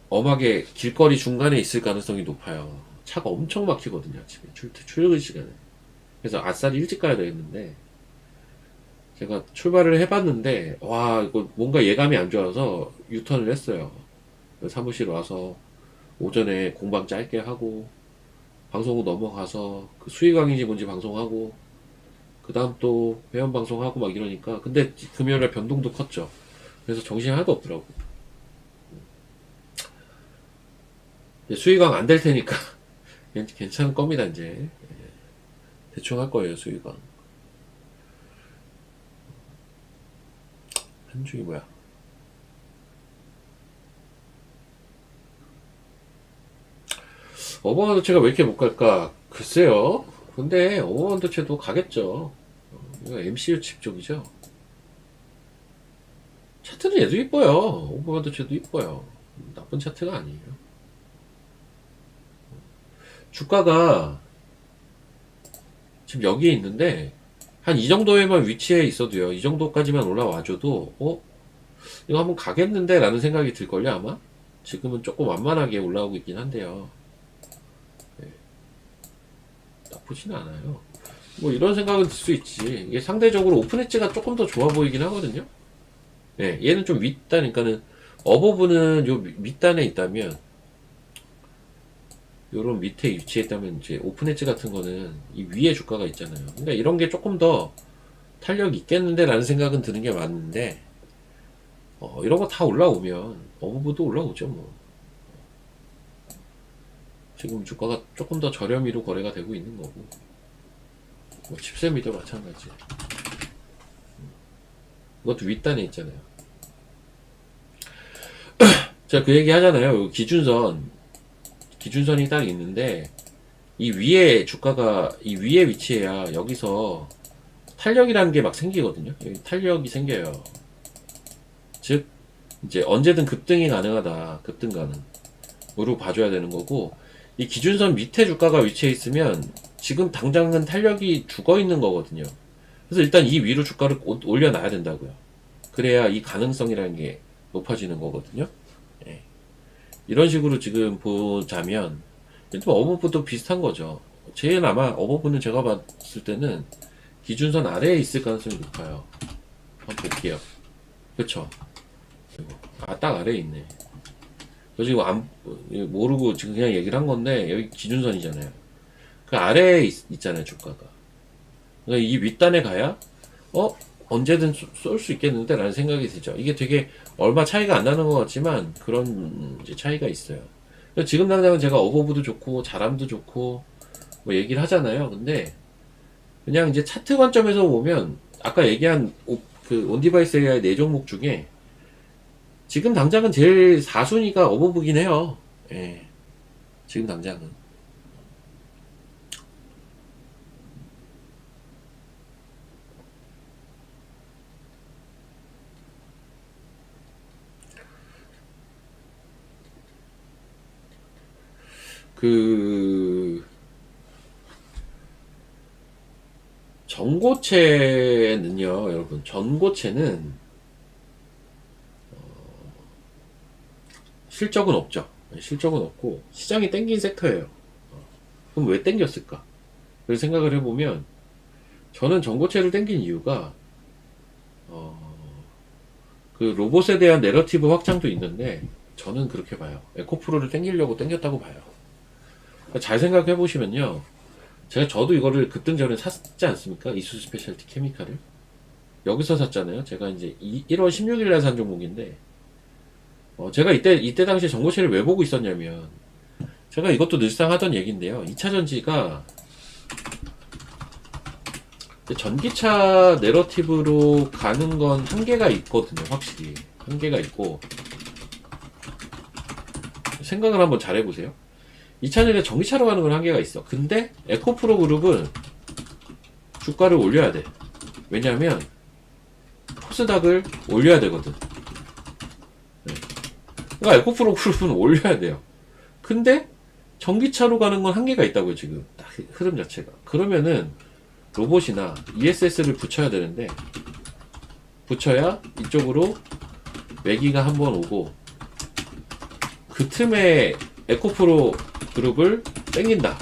엄하게 길거리 중간에 있을 가능성이 높아요. 차가 엄청 막히거든요, 아침에 출근 시간에. 그래서 아싸리 일찍 가야 되겠는데 제가 출발을 해봤는데 와 이거 뭔가 예감이 안 좋아서 유턴을 했어요. 사무실 와서 오전에 공방 짧게 하고 방송국 넘어가서 그 수익왕인지 뭔지 방송하고 그 다음 또 회원 방송하고 막 이러니까 근데 금요일에 변동도 컸죠. 그래서 정신이 하나도 없더라고. 수익왕 안 될 테니까 괜찮은 겁니다 이제. 대충 할 거예요 수익왕. 한중이 뭐야? 어버반도체가 왜 이렇게 못 갈까? 글쎄요. 근데 어버반도체도 가겠죠. 이거 MCU 칩 쪽이죠. 차트는 얘도 이뻐요. 어버반도체도 이뻐요. 나쁜 차트가 아니에요. 주가가 지금 여기에 있는데 한 이 정도에만 위치해 있어도요. 이 정도까지만 올라와줘도 이거 한번 가겠는데 라는 생각이 들걸요 아마. 지금은 조금 완만하게 올라오고 있긴 한데요. 네, 나쁘진 않아요. 뭐 이런 생각은 들 수 있지. 이게 상대적으로 오픈 엣지가 조금 더 좋아 보이긴 하거든요. 네, 얘는 좀 윗단이니까는 어버브는 요 밑단에 있다면 요런 밑에 위치에 있다면 이제 오픈 엣지 같은 거는 이 위에 주가가 있잖아요. 그러니까 이런 게 조금 더 탄력 있겠는데 라는 생각은 드는 게 맞는데 이런 거 다 올라오면 어버브도 올라오죠 뭐. 지금 주가가 조금 더 저렴이로 거래가 되고 있는 거고 뭐 칩셋미도 마찬가지. 이것도 윗단에 있잖아요. 제가 그 얘기 하잖아요. 기준선이 딱 있는데 이 위에 주가가 이 위에 위치해야 여기서 탄력이라는 게 막 생기거든요. 여기 탄력이 생겨요. 즉 이제 언제든 급등이 가능하다. 급등 가능으로 봐줘야 되는 거고 이 기준선 밑에 주가가 위치해 있으면 지금 당장은 탄력이 죽어 있는 거거든요. 그래서 일단 이 위로 주가를 올려놔야 된다고요. 그래야 이 가능성이라는 게 높아지는 거거든요. 예. 이런 식으로 지금 보자면 어버브도 비슷한 거죠. 제일 아마 어버브는 제가 봤을 때는 기준선 아래에 있을 가능성이 높아요. 한번 볼게요. 그쵸? 딱 아래에 있네. 저 지금 모르고 지금 그냥 얘기를 한 건데 여기 기준선이잖아요. 그 아래에 있잖아요 주가가. 그러니까 이 윗단에 가야 언제든 쏠 수 있겠는데 라는 생각이 들죠. 이게 되게 얼마 차이가 안 나는 것 같지만 그런 이제 차이가 있어요. 지금 당장은 제가 어버브도 좋고 자람도 좋고 뭐 얘기를 하잖아요. 근데 그냥 이제 차트 관점에서 보면 아까 얘기한 그 온디바이스 AI 4종목 중에 지금 당장은 제일 4순위가 어버브긴 해요. 예. 지금 당장은. 그 전고체는요, 여러분, 전고체는 실적은 없죠. 실적은 없고 시장이 땡긴 섹터예요. 그럼 왜 땡겼을까? 그래서 생각을 해보면 저는 전고체를 땡긴 이유가 그 로봇에 대한 내러티브 확장도 있는데 저는 그렇게 봐요. 에코프로를 땡기려고 땡겼다고 봐요. 잘 생각해 보시면요, 저도 이거를 그땐 전에 샀지 않습니까? 이수스 스페셜티 케미칼을 여기서 샀잖아요. 제가 이제 1월 16일 날 산 종목인데 제가 이때 당시에 전고체를 왜 보고 있었냐면, 제가 이것도 늘상 하던 얘기인데요. 2차전지가 전기차 내러티브로 가는 건 한계가 있거든요. 확실히 한계가 있고, 생각을 한번 잘 해보세요. 2차전지가 전기차로 가는 건 한계가 있어. 근데 에코프로 그룹은 주가를 올려야 돼. 왜냐하면 코스닥을 올려야 되거든. 그러니까 에코프로 그룹은 올려야 돼요. 근데 전기차로 가는 건 한계가 있다고요. 지금 딱 흐름 자체가. 그러면은 로봇이나 ESS를 붙여야 되는데, 붙여야 이쪽으로 매기가 한번 오고 그 틈에 에코프로 그룹을 땡긴다.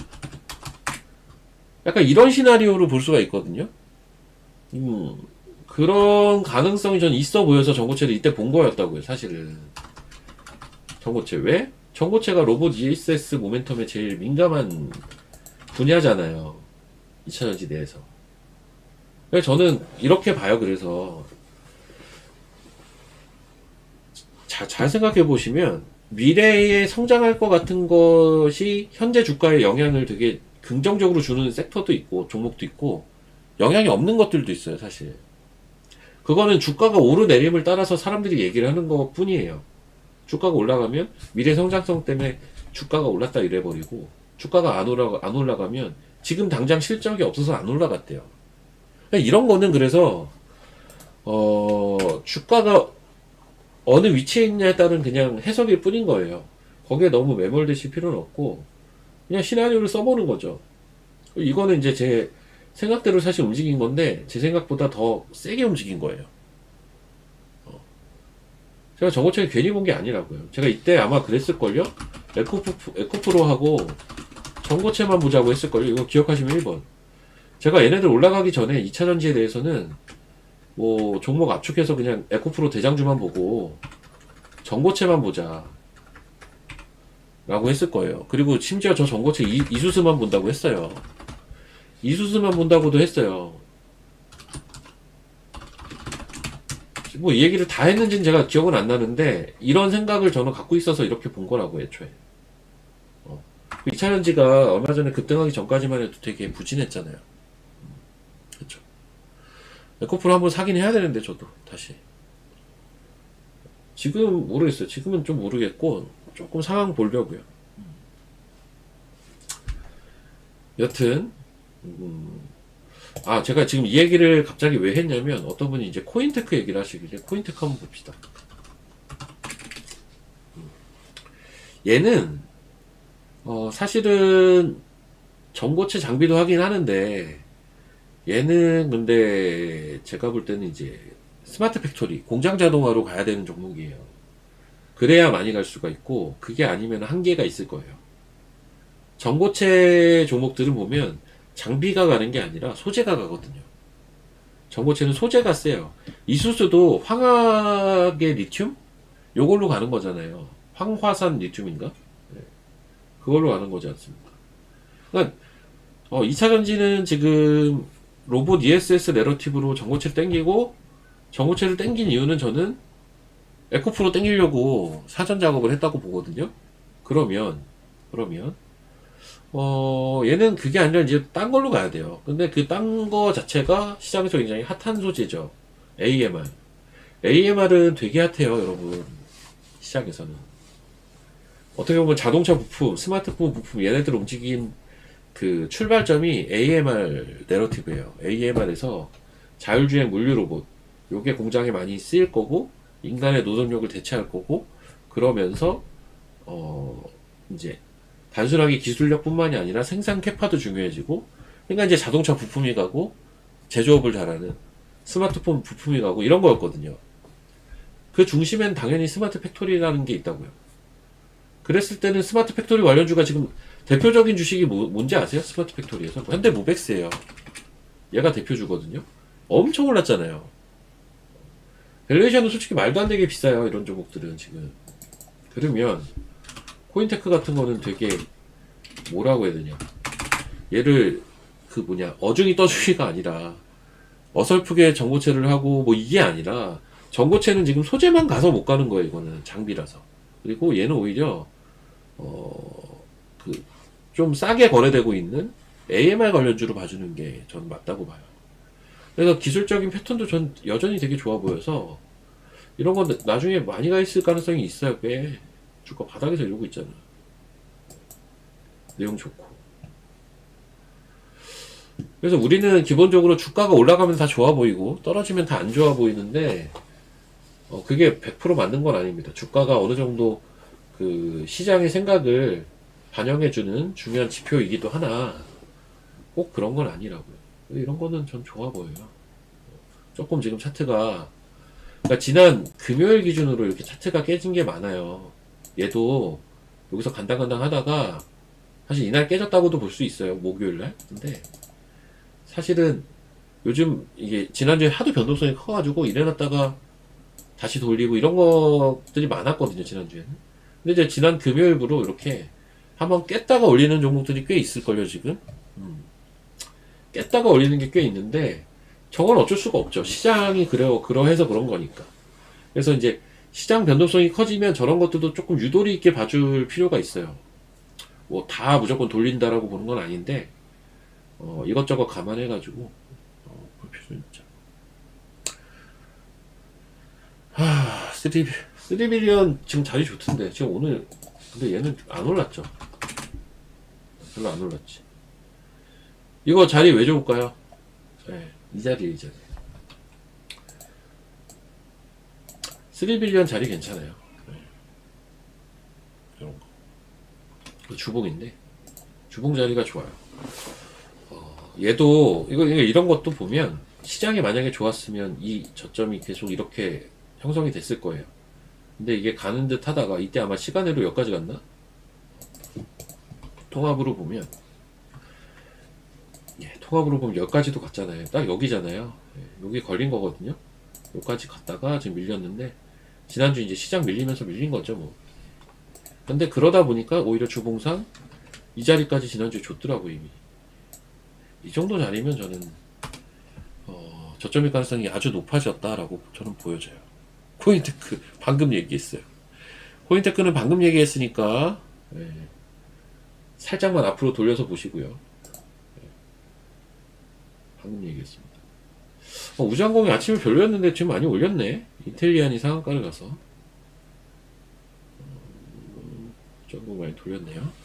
약간 이런 시나리오로 볼 수가 있거든요. 그런 가능성이 전 있어 보여서 전고체를 이때 본 거였다고요. 사실은 전고체, 왜? 전고체가 로봇 ESS 모멘텀에 제일 민감한 분야잖아요. 2차전지 내에서. 그래서 저는 이렇게 봐요. 그래서 잘 생각해 보시면 미래에 성장할 것 같은 것이 현재 주가에 영향을 되게 긍정적으로 주는 섹터도 있고 종목도 있고, 영향이 없는 것들도 있어요. 사실 그거는 주가가 오르내림을 따라서 사람들이 얘기를 하는 것 뿐이에요. 주가가 올라가면 미래 성장성 때문에 주가가 올랐다 이래버리고, 주가가 안 올라가면 지금 당장 실적이 없어서 안 올라갔대요. 이런 거는 그래서 주가가 어느 위치에 있냐에 따른 그냥 해석일 뿐인 거예요. 거기에 너무 매몰되실 필요는 없고 그냥 시나리오를 써보는 거죠. 이거는 이제 제 생각대로 사실 움직인 건데 제 생각보다 더 세게 움직인 거예요. 제가 전고체를 괜히 본 게 아니라고요. 제가 이때 아마 그랬을걸요? 에코프로하고 전고체만 보자고 했을걸요? 이거 기억하시면 1번. 제가 얘네들 올라가기 전에 2차전지에 대해서는 뭐 종목 압축해서 그냥 에코프로 대장주만 보고 전고체만 보자 라고 했을 거예요. 그리고 심지어 저 전고체 이수스만 본다고 했어요. 이수스만 본다고도 했어요. 뭐 이 얘기를 다 했는지는 제가 기억은 안 나는데 이런 생각을 저는 갖고 있어서 이렇게 본 거라고. 애초에 2차전지가 얼마 전에 급등하기 전까지만 해도 되게 부진했잖아요. 그쵸. 에코프로 한번 사긴 해야 되는데 저도 다시. 지금 모르겠어요. 지금은 좀 모르겠고 조금 상황 보려고요. 여튼 제가 지금 이 얘기를 갑자기 왜 했냐면, 어떤 분이 이제 코인테크 얘기를 하시길래 코인테크 한번 봅시다. 얘는 사실은 전고체 장비도 하긴 하는데, 얘는 근데 제가 볼 때는 이제 스마트 팩토리, 공장 자동화로 가야 되는 종목이에요. 그래야 많이 갈 수가 있고, 그게 아니면 한계가 있을 거예요. 전고체 종목들은 보면 장비가 가는 게 아니라 소재가 가거든요. 전고체는 소재가 세요. 이수스도 황학의 리튬? 요걸로 가는 거잖아요. 황화산 리튬인가? 네. 그걸로 가는 거지 않습니까? 그러니까 2차전지는 지금 로봇 ESS 내러티브로 전고체를 땡기고, 전고체를 땡긴 이유는 저는 에코프로 땡기려고 사전 작업을 했다고 보거든요. 그러면 얘는 그게 아니라 이제 딴 걸로 가야 돼요. 근데 그 딴 거 자체가 시장에서 굉장히 핫한 소재죠. AMR. AMR은 되게 핫해요, 여러분. 시장에서는. 어떻게 보면 자동차 부품, 스마트폰 부품, 얘네들 움직인 그 출발점이 AMR 내러티브예요. AMR에서 자율주행 물류 로봇. 요게 공장에 많이 쓰일 거고, 인간의 노동력을 대체할 거고, 그러면서, 이제 단순하게 기술력뿐만이 아니라 생산 캐파도 중요해지고, 그러니까 이제 자동차 부품이 가고 제조업을 잘하는 스마트폰 부품이 가고 이런 거였거든요. 그 중심엔 당연히 스마트 팩토리라는 게 있다고요. 그랬을 때는 스마트 팩토리 관련주가 지금 대표적인 주식이 뭔지 아세요? 스마트 팩토리에서 현대모백스예요. 얘가 대표주거든요. 엄청 올랐잖아요. 밸류에이션은 솔직히 말도 안 되게 비싸요. 이런 종목들은 지금. 그러면 코인테크 같은 거는 되게 뭐라고 해야 되냐, 얘를 그 뭐냐 어중이 떠주기가 아니라 어설프게 정보체를 하고 뭐 이게 아니라, 정보체는 지금 소재만 가서 못 가는 거예요. 이거는 장비라서. 그리고 얘는 오히려 그 좀 싸게 거래되고 있는 AMR 관련주로 봐주는 게 전 맞다고 봐요. 그래서 기술적인 패턴도 전 여전히 되게 좋아 보여서 이런 건 나중에 많이 가 있을 가능성이 있어요. 꽤 주가 바닥에서 이러고 있잖아. 내용 좋고. 그래서 우리는 기본적으로 주가가 올라가면 다 좋아 보이고 떨어지면 다 안 좋아 보이는데, 그게 100% 맞는 건 아닙니다. 주가가 어느 정도 그 시장의 생각을 반영해주는 중요한 지표이기도 하나 꼭 그런 건 아니라고요. 이런 거는 전 좋아 보여요. 조금 지금 차트가, 그러니까 지난 금요일 기준으로 이렇게 차트가 깨진 게 많아요. 얘도 여기서 간당간당 하다가 사실 이날 깨졌다고도 볼 수 있어요. 목요일날. 근데 사실은 요즘 이게 지난주에 하도 변동성이 커가지고 이래놨다가 다시 돌리고 이런 것들이 많았거든요. 지난주에는. 근데 이제 지난 금요일부로 이렇게 한번 깼다가 올리는 종목들이 꽤 있을걸요. 지금 깼다가 올리는 게 꽤 있는데, 저건 어쩔 수가 없죠. 시장이 그러해서 그런 거니까. 그래서 이제 시장 변동성이 커지면 저런 것들도 조금 유도리 있게 봐줄 필요가 있어요. 뭐 다 무조건 돌린다라고 보는 건 아닌데, 이것저것 감안해가지고 볼 필요는 있죠. 3빌리언 지금 자리 좋던데 지금 오늘, 근데 얘는 안 올랐죠. 별로 안 올랐지. 이거 자리 왜 좋을까요? 네, 이 자리. 3빌리언 자리 괜찮아요. 네. 이런 거. 주봉인데 주봉 자리가 좋아요. 얘도 이런 것도 보면 시장이 만약에 좋았으면 이 저점이 계속 이렇게 형성이 됐을 거예요. 근데 이게 가는 듯 하다가 이때 아마 시간으로 여기까지 갔나? 통합으로 보면, 통합으로 보면 여기까지도 갔잖아요. 딱 여기잖아요. 여기 걸린 거거든요. 여기까지 갔다가 지금 밀렸는데, 지난주 이제 시장 밀리면서 밀린 거죠, 뭐. 근데 그러다 보니까 오히려 주봉상 이 자리까지 지난주에 줬더라고, 이미. 이 정도 자리면 저는, 저점일 가능성이 아주 높아졌다라고 저는 보여져요. 코인테크, 방금 얘기했어요. 코인테크는 방금 얘기했으니까, 살짝만 앞으로 돌려서 보시고요. 방금 얘기했습니다. 우주항공이 아침에 별로였는데 지금 많이 올렸네. 이텔리안이 상한가를 가서. 우주항공 많이 돌렸네요.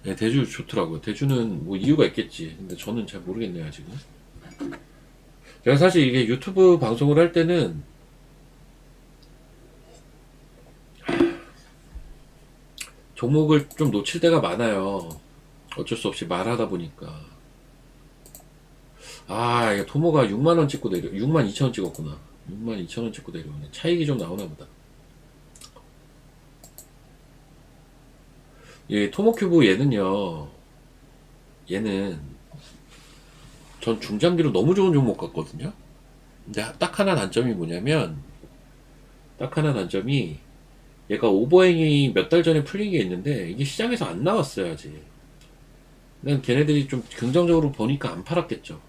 네, 대주 좋더라고요. 대주는 뭐 이유가 있겠지. 근데 저는 잘 모르겠네요, 지금. 제가 사실 이게 유튜브 방송을 할 때는 종목을 좀 놓칠 때가 많아요. 어쩔 수 없이 말하다 보니까. 이게 토모가 6만원 찍고 6만 2천원 찍었구나. 6만 2천원 찍고 내려오네. 차익이 좀 나오나 보다. 예, 토모큐브 얘는 전 중장기로 너무 좋은 종목 같거든요. 근데 딱 하나 단점이 뭐냐면, 얘가 오버행이 몇 달 전에 풀린 게 있는데 이게 시장에서 안 나왔어요, 아직. 난 걔네들이 좀 긍정적으로 보니까 안 팔았겠죠.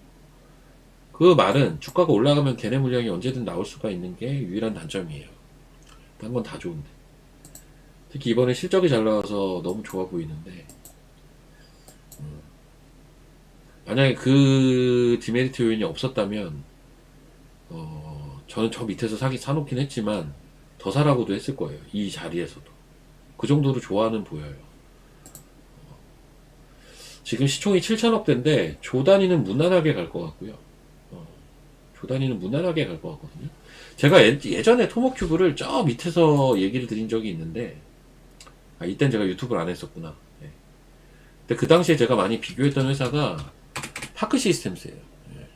그 말은 주가가 올라가면 걔네 물량이 언제든 나올 수가 있는 게 유일한 단점이에요. 딴 건 다 좋은데. 특히 이번에 실적이 잘 나와서 너무 좋아 보이는데, 만약에 그 디메리트 요인이 없었다면, 저는 저 밑에서 사놓긴 했지만 더 사라고도 했을 거예요. 이 자리에서도. 그 정도로 좋아는 보여요. 지금 시총이 7천억대인데 조 단위는 무난하게 갈 것 같고요. 조단위는 무난하게 갈 것 같거든요. 제가 예전에 토목큐브를 저 밑에서 얘기를 드린 적이 있는데, 이땐 제가 유튜브를 안 했었구나. 예. 근데 그 당시에 제가 많이 비교했던 회사가 파크 시스템스예요. 예.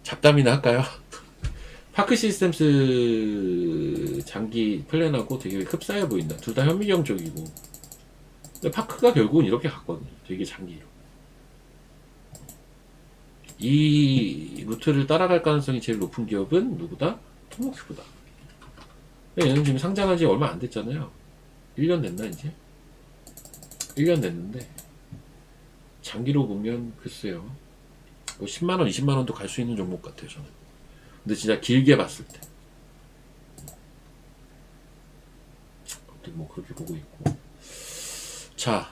잡담이나 할까요? 파크 시스템스 장기 플랜하고 되게 흡사해 보인다. 둘 다 현미경 쪽이고. 근데 파크가 결국은 이렇게 갔거든요. 되게 장기로. 이 루트를 따라갈 가능성이 제일 높은 기업은 누구다? 토목큐브다. 얘는 지금 상장한 지 얼마 안 됐잖아요. 1년 됐나 이제? 1년 됐는데 장기로 보면 글쎄요. 10만원, 20만원도 갈 수 있는 종목 같아요 저는. 근데 진짜 길게 봤을 때. 뭐 그렇게 보고 있고. 자,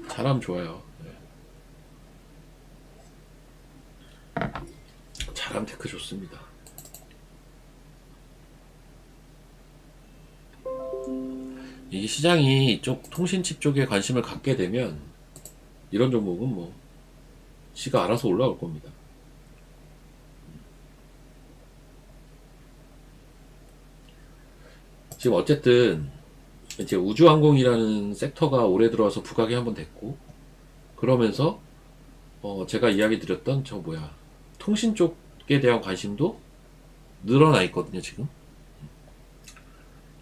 잘하면 좋아요. 네. 잘하면 테크 좋습니다. 이게 시장이 이쪽 통신칩 쪽에 관심을 갖게 되면 이런 종목은 뭐 지가 알아서 올라올 겁니다. 지금 어쨌든 이제 우주항공이라는 섹터가 올해 들어와서 부각이 한번 됐고, 그러면서 제가 이야기 드렸던 저 뭐야 통신 쪽에 대한 관심도 늘어나 있거든요 지금.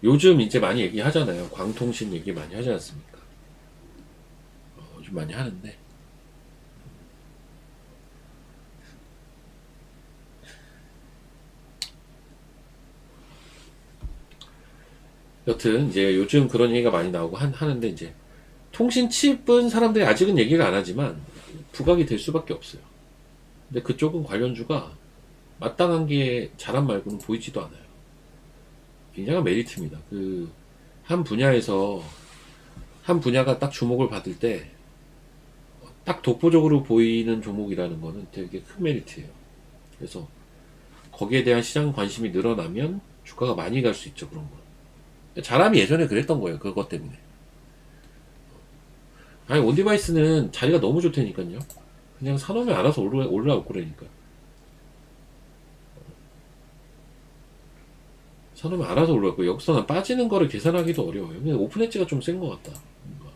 요즘 이제 많이 얘기하잖아요. 광통신 얘기 많이 하지 않습니까? 요즘 많이 하는데 여튼 이제 요즘 그런 얘기가 많이 나오고 하는데, 이제 통신 칩은 사람들이 아직은 얘기를 안 하지만 부각이 될 수밖에 없어요. 근데 그쪽은 관련주가 마땅한 게 자람 말고는 보이지도 않아요. 굉장한 메리트입니다. 그 한 분야에서 한 분야가 딱 주목을 받을 때 딱 독보적으로 보이는 종목이라는 거는 되게 큰 메리트예요. 그래서 거기에 대한 시장 관심이 늘어나면 주가가 많이 갈 수 있죠. 그런 거. 자람이 예전에 그랬던 거예요. 그것 때문에. 아니 온디바이스는 자리가 너무 좋다니까요. 그냥 사놓으면 알아서 올라올 거라니까. 사놓으면 알아서 올라올 거예요. 여기서는 빠지는 거를 계산하기도 어려워요. 그냥 오픈 엣지가 좀 센 것 같다. 뭔가.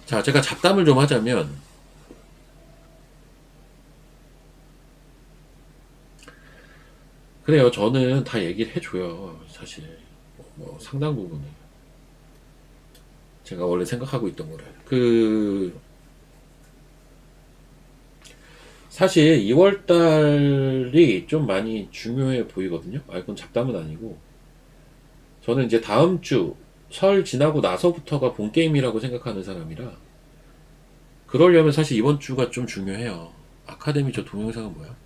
자, 제가 잡담을 좀 하자면, 그래요. 저는 다 얘기를 해줘요. 사실 뭐 상당 부분은 제가 원래 생각하고 있던 거를. 사실 2월달이 좀 많이 중요해 보이거든요. 그건 잡담은 아니고, 저는 이제 다음 주 설 지나고 나서부터가 본 게임이라고 생각하는 사람이라, 그러려면 사실 이번 주가 좀 중요해요. 아카데미 저 동영상은 뭐야?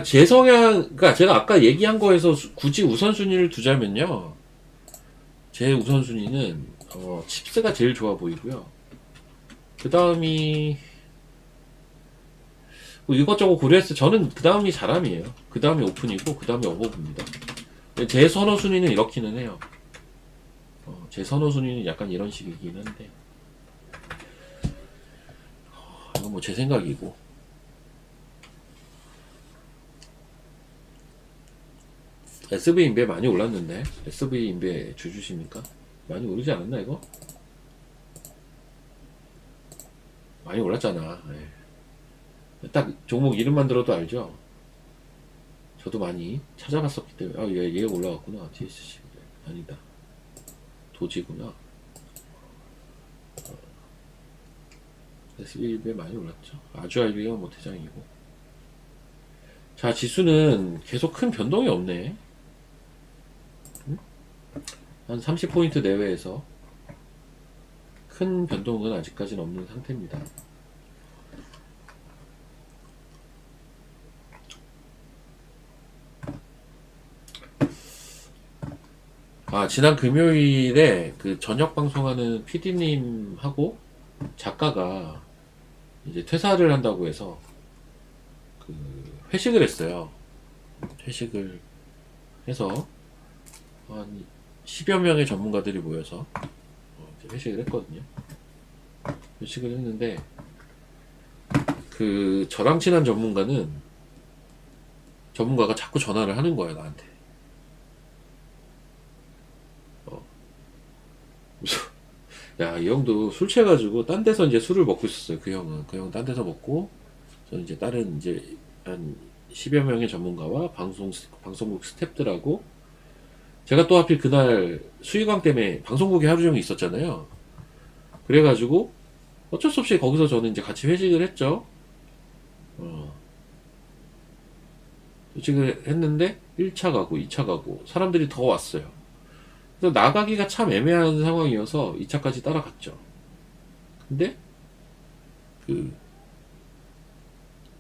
제 성향, 그니까 제가 아까 얘기한 거에서 굳이 우선순위를 두자면요. 제 우선순위는, 칩스가 제일 좋아 보이고요. 그 다음이, 뭐 이것저것 고려했을 때 저는 그 다음이 자람이에요. 그 다음이 오픈이고, 그 다음이 어버브입니다. 제 선호 순위는 이렇기는 해요. 제 선호 순위는 약간 이런 식이긴 한데, 이건 뭐 제 생각이고. SV 인베 많이 올랐는데, SV 인베 주주십니까? 많이 오르지 않았나 이거? 많이 올랐잖아. 딱 종목 이름만 들어도 알죠? 저도 많이 찾아봤었기 때문에, 얘 올라왔구나. TSC. 아니다. 도지구나. SV 많이 올랐죠. 아주 알비가 뭐 대장이고. 자, 지수는 계속 큰 변동이 없네. 한 30포인트 내외에서 큰 변동은 아직까지는 없는 상태입니다. 지난 금요일에 그 저녁 방송하는 PD님하고 작가가 이제 퇴사를 한다고 해서 그 회식을 했어요. 회식을 해서 한 10여 명의 전문가들이 모여서 이제 회식을 했거든요. 회식을 했는데 그 저랑 친한 전문가가 자꾸 전화를 하는 거예요, 나한테. 야, 이 형도 술 취해가지고 딴 데서 이제 술을 먹고 있었어요. 그 형은 딴 데서 먹고 저는 이제 다른 이제 한 10여 명의 전문가와 방송국 스태프들하고 제가 또 하필 그날 수의광 때문에 방송국에 하루 종일 있었잖아요. 그래가지고 어쩔 수 없이 거기서 저는 이제 같이 회식을 했죠. 회식을 했는데 1차 가고 2차 가고 사람들이 더 왔어요. 그래서 나가기가 참 애매한 상황이어서 2차까지 따라갔죠. 근데 그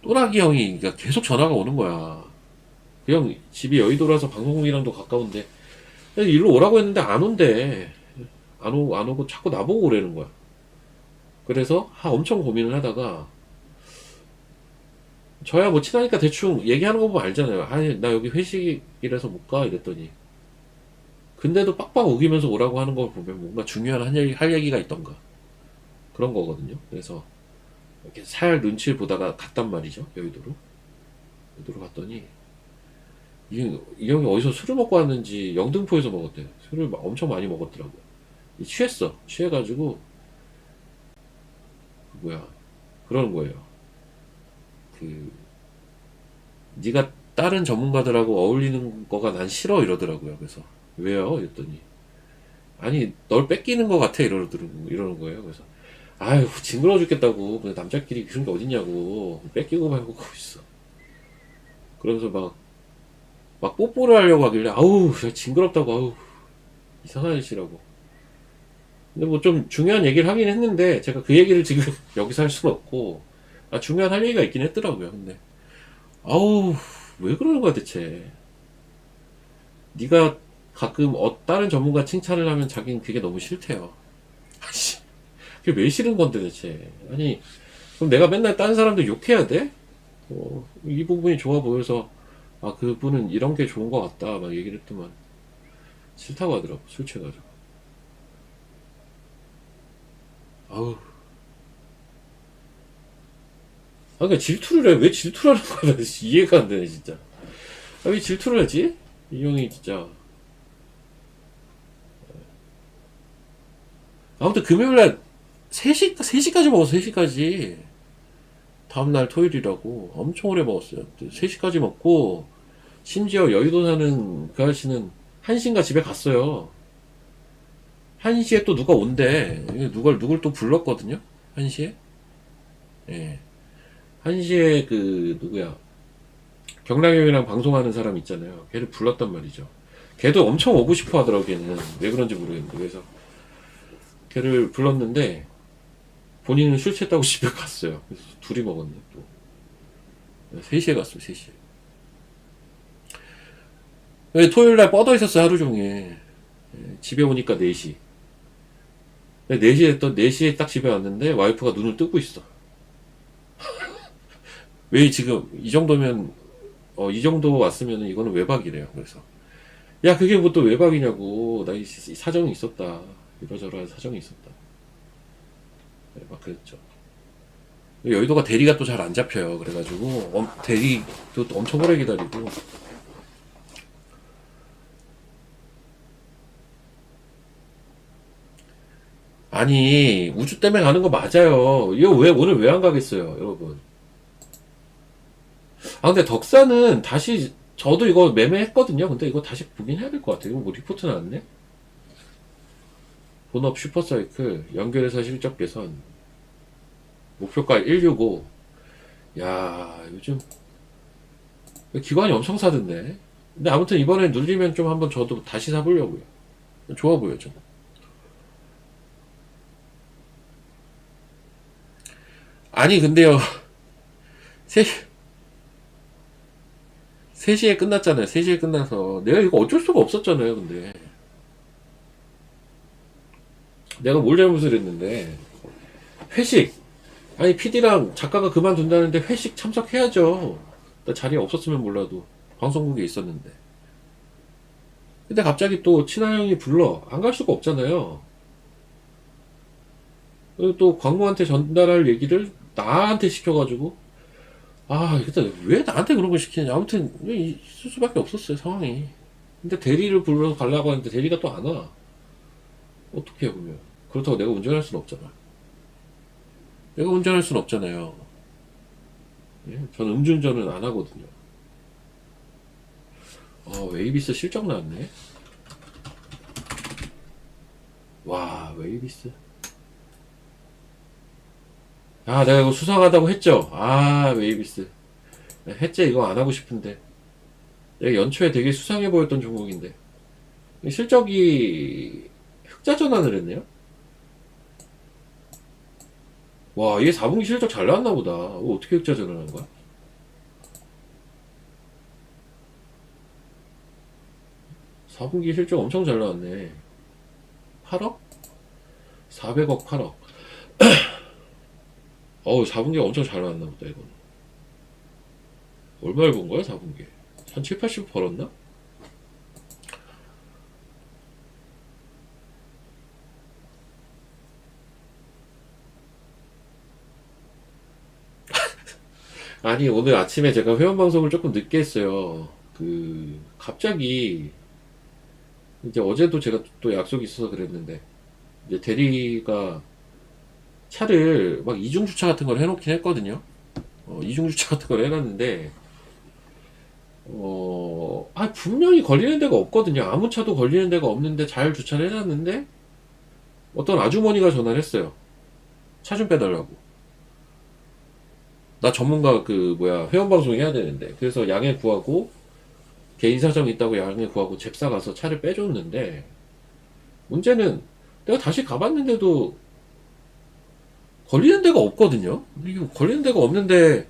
또라기 형이 그러니까 계속 전화가 오는 거야. 그 형 집이 여의도라서 방송국이랑도 가까운데 일로 오라고 했는데 안 온대. 안 오고 자꾸 나보고 오라는 거야. 그래서 엄청 고민을 하다가 저야 뭐 친하니까 대충 얘기하는 거 보면 알잖아요. 나 여기 회식이라서 못 가 이랬더니 근데도 빡빡 우기면서 오라고 하는 걸 보면 뭔가 중요한 할 얘기가 있던가 그런 거거든요. 그래서 이렇게 살 눈치를 보다가 갔단 말이죠. 여의도로 갔더니 이 형이 어디서 술을 먹고 왔는지 영등포에서 먹었대. 술을 엄청 많이 먹었더라고요. 취해가지고 뭐야 그러는 거예요. 그 네가 다른 전문가들하고 어울리는 거가 난 싫어 이러더라고요. 그래서 왜요? 이랬더니 아니 널 뺏기는 것 같아 이러는 거예요. 그래서 아유 징그러워 죽겠다고 남자끼리 그런 게 어딨냐고 뺏기고 말고 거기 있어. 그러면서 막 뽀뽀를 하려고 하길래 아우 징그럽다고 아우 이상한 짓이라고. 근데 뭐 좀 중요한 얘기를 하긴 했는데 제가 그 얘기를 지금 여기서 할 수는 없고 중요한 할 얘기가 있긴 했더라고요. 근데 아우 왜 그러는 거야 대체. 네가 가끔 다른 전문가 칭찬을 하면 자기는 그게 너무 싫대요. 아씨 그게 왜 싫은 건데 대체. 아니 그럼 내가 맨날 다른 사람들 욕해야 돼? 이 부분이 좋아 보여서 그분은 이런 게 좋은 것 같다 막 얘기를 했더만 싫다고 하더라고. 술 취해가지고 아우 그러니까 질투를 해. 왜 질투를 하는 거야? 나 이해가 안 되네 진짜. 왜 질투를 하지? 이 형이 진짜. 아무튼 금요일날 3시까지 먹었어. 3시까지. 다음날 토요일이라고 엄청 오래 먹었어요. 3시까지 먹고 심지어 여의도 사는 그 아저씨는 1시인가 집에 갔어요. 1시에 또 누가 온대. 누굴 또 불렀거든요. 1시에. 예. 1시에 그 누구야 경락형이랑 방송하는 사람 있잖아요. 걔를 불렀단 말이죠. 걔도 엄청 오고 싶어 하더라고. 걔는 왜 그런지 모르겠는데. 그래서 걔를 불렀는데 본인은 술 취했다고 집에 갔어요. 그래서 둘이 먹었네 또. 3시에 갔어요. 3시에. 토요일날 뻗어 있었어요. 하루 종일. 집에 오니까 4시. 4시에 딱 집에 왔는데 와이프가 눈을 뜨고 있어. 왜 지금 이 정도면 이 정도 왔으면 이거는 외박이래요. 그래서 야 그게 뭐 또 외박이냐고. 나 이 사정이 있었다. 이러저러한 사정이 있었다. 네, 막 그랬죠. 여의도가 대리가 또 잘 안 잡혀요. 그래가지고 대리도 또 엄청 오래 기다리고. 아니 우주 때문에 가는 거 맞아요. 이거 왜 오늘 왜 안 가겠어요, 여러분? 근데 덕사는 다시 저도 이거 매매했거든요. 근데 이거 다시 보긴 해야 될 것 같아요. 이거 뭐 리포트 나왔네? 본업 슈퍼사이클 연결해서 실적 개선 목표가 165. 야 요즘 기관이 엄청 사던데. 근데 아무튼 이번에 눌리면 좀 한번 저도 다시 사보려고요. 좋아 보여 좀. 아니 근데요 3시에 끝났잖아요. 3시에 끝나서 내가 이거 어쩔 수가 없었잖아요. 근데 내가 뭘 잘못을 했는데. 회식. 아니 PD랑 작가가 그만둔다는데 회식 참석해야죠. 나 자리에 없었으면 몰라도 방송국에 있었는데. 근데 갑자기 또 친한 형이 불러. 안 갈 수가 없잖아요. 그리고 또 광모한테 전달할 얘기를 나한테 시켜가지고 일단 왜 나한테 그런 걸 시키냐. 아무튼 있을 수밖에 없었어요 상황이. 근데 대리를 불러서 가려고 하는데 대리가 또 안 와. 어떻게 해요 그러면. 그렇다고 내가 운전할 순 없잖아. 내가 운전할 순 없잖아요. 예? 저는 음주운전은 안 하거든요. 웨이비스 실적 나왔네. 와, 웨이비스. 내가 이거 수상하다고 했죠. 웨이비스. 했지, 이거 안 하고 싶은데. 내가 연초에 되게 수상해 보였던 종목인데. 실적이 흑자 전환을 했네요. 와, 얘 4분기 실적 잘 나왔나 보다. 어떻게 흑자 전환한 거야? 4분기 실적 엄청 잘 나왔네. 8억? 400억 8억. 4분기가 엄청 잘 나왔나 보다, 이거는. 얼마를 본 거야, 4분기? 한 7, 80 벌었나? 아니, 오늘 아침에 제가 회원방송을 조금 늦게 했어요. 갑자기, 이제 어제도 제가 또 약속이 있어서 그랬는데, 이제 대리가 차를 막 이중주차 같은 걸 해놓긴 했거든요. 이중주차 같은 걸 해놨는데, 분명히 걸리는 데가 없거든요. 아무 차도 걸리는 데가 없는데 잘 주차를 해놨는데, 어떤 아주머니가 전화를 했어요. 차 좀 빼달라고. 나 전문가 회원방송 해야 되는데. 그래서 양해 구하고, 개인 사정이 있다고 양해 구하고 잽싸 가서 차를 빼줬는데, 문제는 내가 다시 가봤는데도 걸리는 데가 없거든요. 이거 걸리는 데가 없는데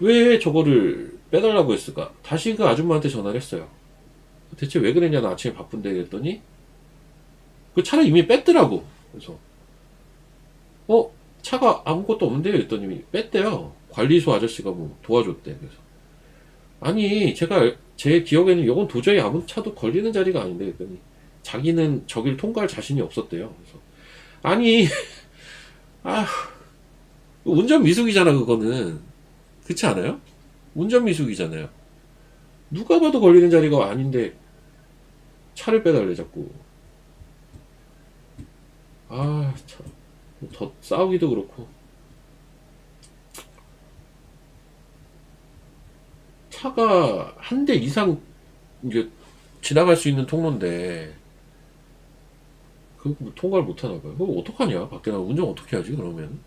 왜 저거를 빼달라고 했을까? 다시 그 아줌마한테 전화를 했어요. 대체 왜 그랬냐, 나 아침에 바쁜데 그랬더니 그 차를 이미 뺐더라고. 그래서 차가 아무것도 없는데요 그랬더니 뺐대요. 관리소 아저씨가 뭐 도와줬대. 그래서 아니 제가 제 기억에는 이건 도저히 아무 차도 걸리는 자리가 아닌데 그랬더니 자기는 저길 통과할 자신이 없었대요. 그래서 아니 운전 미숙이잖아 그거는. 그렇지 않아요? 운전 미숙이잖아요. 누가 봐도 걸리는 자리가 아닌데 차를 빼달래 자꾸. 참. 더 싸우기도 그렇고. 차가 한 대 이상 이제 지나갈 수 있는 통로인데 그거 통과를 못 하나 봐요. 그거 어떡하냐? 밖에 나 운전 어떻게 하지 그러면?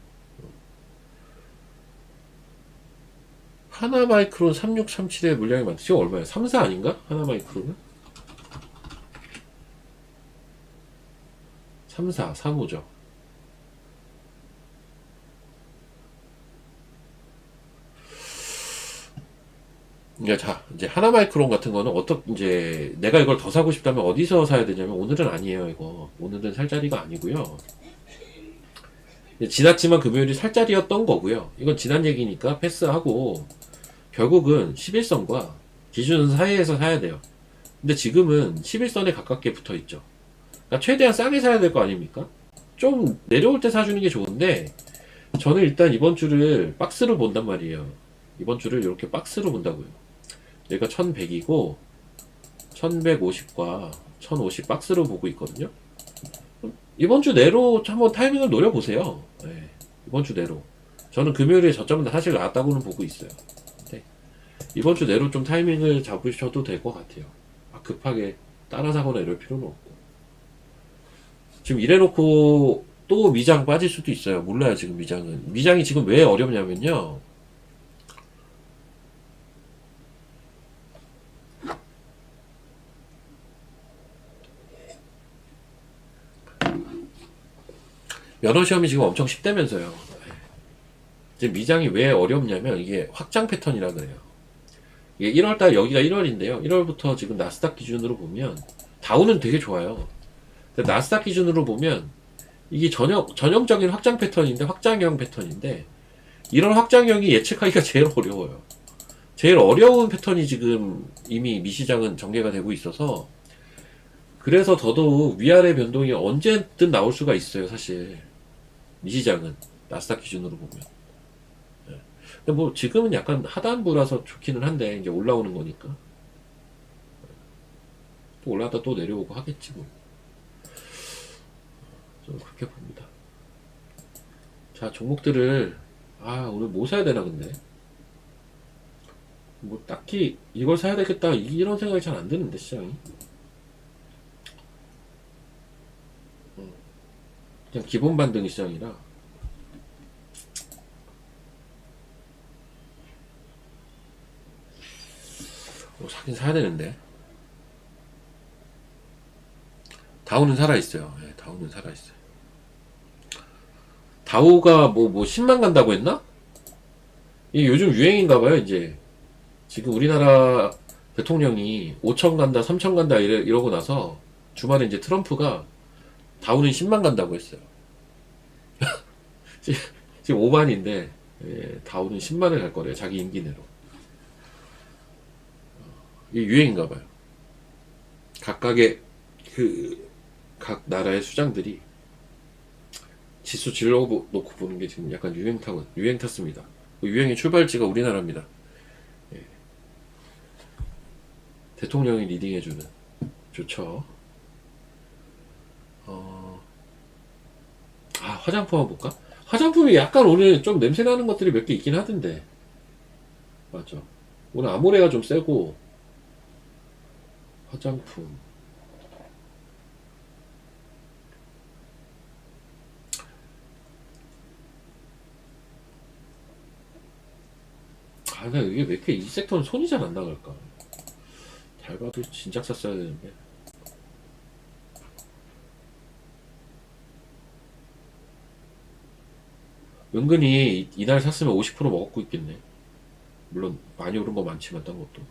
하나마이크론 3637의 물량이 많다. 지금 얼마야? 3, 4 아닌가? 하나마이크론은? 3, 4, 3, 5죠. 자, 이제 하나마이크론 같은 거는 이제 내가 이걸 더 사고 싶다면 어디서 사야 되냐면 오늘은 아니에요, 이거. 오늘은 살 자리가 아니고요. 지났지만 금요일이 살 자리였던 거고요. 이건 지난 얘기니까 패스하고 결국은 11선과 기준선 사이에서 사야 돼요. 근데 지금은 11선에 가깝게 붙어 있죠. 그러니까 최대한 싸게 사야 될 거 아닙니까? 좀 내려올 때 사주는 게 좋은데 저는 일단 이번 주를 박스로 본단 말이에요. 이번 주를 이렇게 박스로 본다고요. 여기가 1100이고 1150과 1050 박스로 보고 있거든요. 이번 주 내로 한번 타이밍을 노려보세요. 네, 이번 주 내로. 저는 금요일에 저점은 사실 나왔다고는 보고 있어요. 네, 이번 주 내로 좀 타이밍을 잡으셔도 될 것 같아요. 급하게 따라 사거나 이럴 필요는 없고. 지금 이래놓고 또 미장 빠질 수도 있어요. 몰라요, 지금 미장은. 미장이 지금 왜 어렵냐면요. 면허 시험이 지금 엄청 쉽다면서요. 지금 미장이 왜 어렵냐면 이게 확장 패턴이라 그래요. 이게 1월달 여기가 1월인데요. 1월부터 지금 나스닥 기준으로 보면 다우는 되게 좋아요. 근데 나스닥 기준으로 보면 이게 전형적인 확장 패턴인데, 확장형 패턴인데, 이런 확장형이 예측하기가 제일 어려워요. 제일 어려운 패턴이 지금 이미 미시장은 전개가 되고 있어서, 그래서 더더욱 위아래 변동이 언제든 나올 수가 있어요, 사실. 미시장은. 나스닥 기준으로 보면. 예. 근데 뭐 지금은 약간 하단부라서 좋기는 한데, 이제 올라오는 거니까. 또 올라갔다 또 내려오고 하겠지, 뭐. 저는 그렇게 봅니다. 자, 종목들을, 오늘 뭐 사야 되나, 근데. 뭐, 딱히 이걸 사야 되겠다, 이런 생각이 잘 안 드는데, 시장이. 그냥 기본 반등 시장이라. 뭐 사긴 사야 되는데. 다우는 살아있어요. 예, 다우는 살아있어요. 다우가 뭐 10만 간다고 했나? 이게 요즘 유행인가봐요, 이제. 지금 우리나라 대통령이 5천 간다, 3천 간다 이러고 나서 주말에 이제 트럼프가 다우는 10만 간다고 했어요. 지금 5만인데, 예, 다우는 10만을 갈 거래요, 자기 임기 내로. 이게 유행인가봐요. 각각의 각 나라의 수장들이 지수 질러놓고 보는 게 지금 약간 유행 탔습니다. 그 유행의 출발지가 우리나라입니다. 예. 대통령이 리딩해주는. 좋죠. 화장품 한번 볼까? 화장품이 약간 오늘 좀 냄새나는 것들이 몇 개 있긴 하던데. 맞죠. 오늘 아모레가 좀 세고, 화장품. 나 이게 왜 이렇게 이 섹터는 손이 잘 안 나갈까? 잘 봐도 진작 샀어야 되는데. 은근히 이날 샀으면 50% 먹고 있겠네. 물론 많이 오른 거 많지만 딴 것도.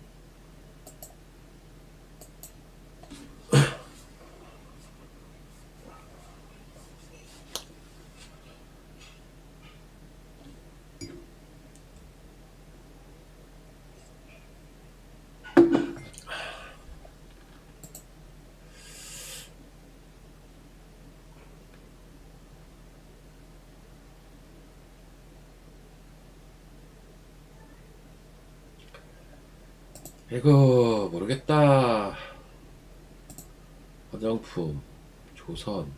이거 모르겠다. 화장품, 조선.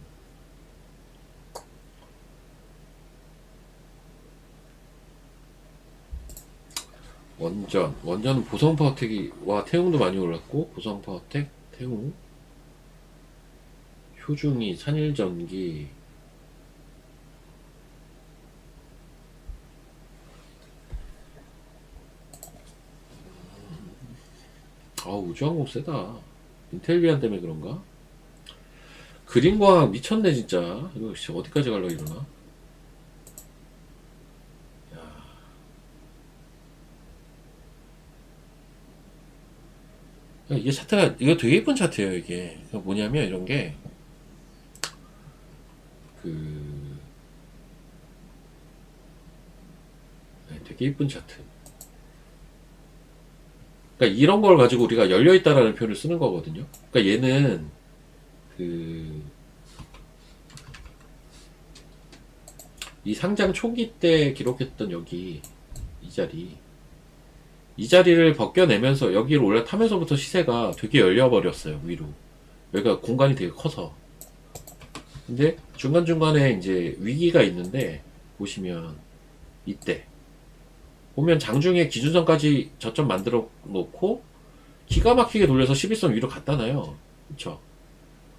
원전은 보성파워텍과 태웅도 많이 올랐고, 보성파워텍, 태웅, 효중이, 산일전기. 우주항공 세다. 인텔비안 때문에 그런가? 그린과학 미쳤네 진짜. 이거 어디까지 가려고 이러나? 이게 차트가, 이거 되게 예쁜 차트예요 이게. 뭐냐면 이런 게 되게 예쁜 차트. 그러니까 이런 걸 가지고 우리가 열려있다라는 표현을 쓰는 거거든요. 그러니까 얘는 이 상장 초기 때 기록했던 여기 이 자리를 벗겨내면서 여기를 올라타면서부터 시세가 되게 열려버렸어요, 위로. 여기가 공간이 되게 커서. 근데 중간중간에 이제 위기가 있는데, 보시면, 이때. 보면 장중에 기준선까지 저점 만들어 놓고, 기가 막히게 돌려서 11선 위로 갔다나요. 그쵸?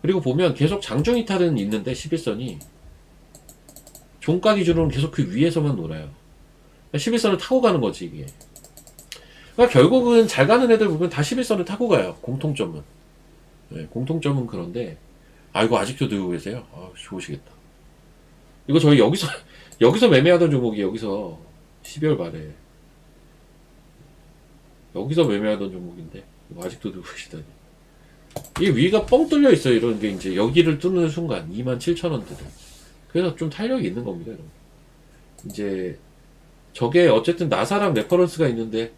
그리고 보면 계속 장중 이탈은 있는데, 11선이. 종가 기준으로는 계속 그 위에서만 놀아요. 11선을 타고 가는 거지, 이게. 그러니까 결국은 잘 가는 애들 보면 다 11선을 타고 가요. 공통점은. 네, 공통점은 그런데, 이거 아직도 들고 계세요? 좋으시겠다. 이거 저희 여기서 매매하던 종목이 여기서 12월 말에. 여기서 매매하던 종목인데, 이거 아직도 들고 계시다니. 이 위가 뻥 뚫려 있어요. 이런 게 이제 여기를 뚫는 순간, 27,000원대를. 그래서 좀 탄력이 있는 겁니다. 여러분. 이제 저게 어쨌든 나사랑 레퍼런스가 있는데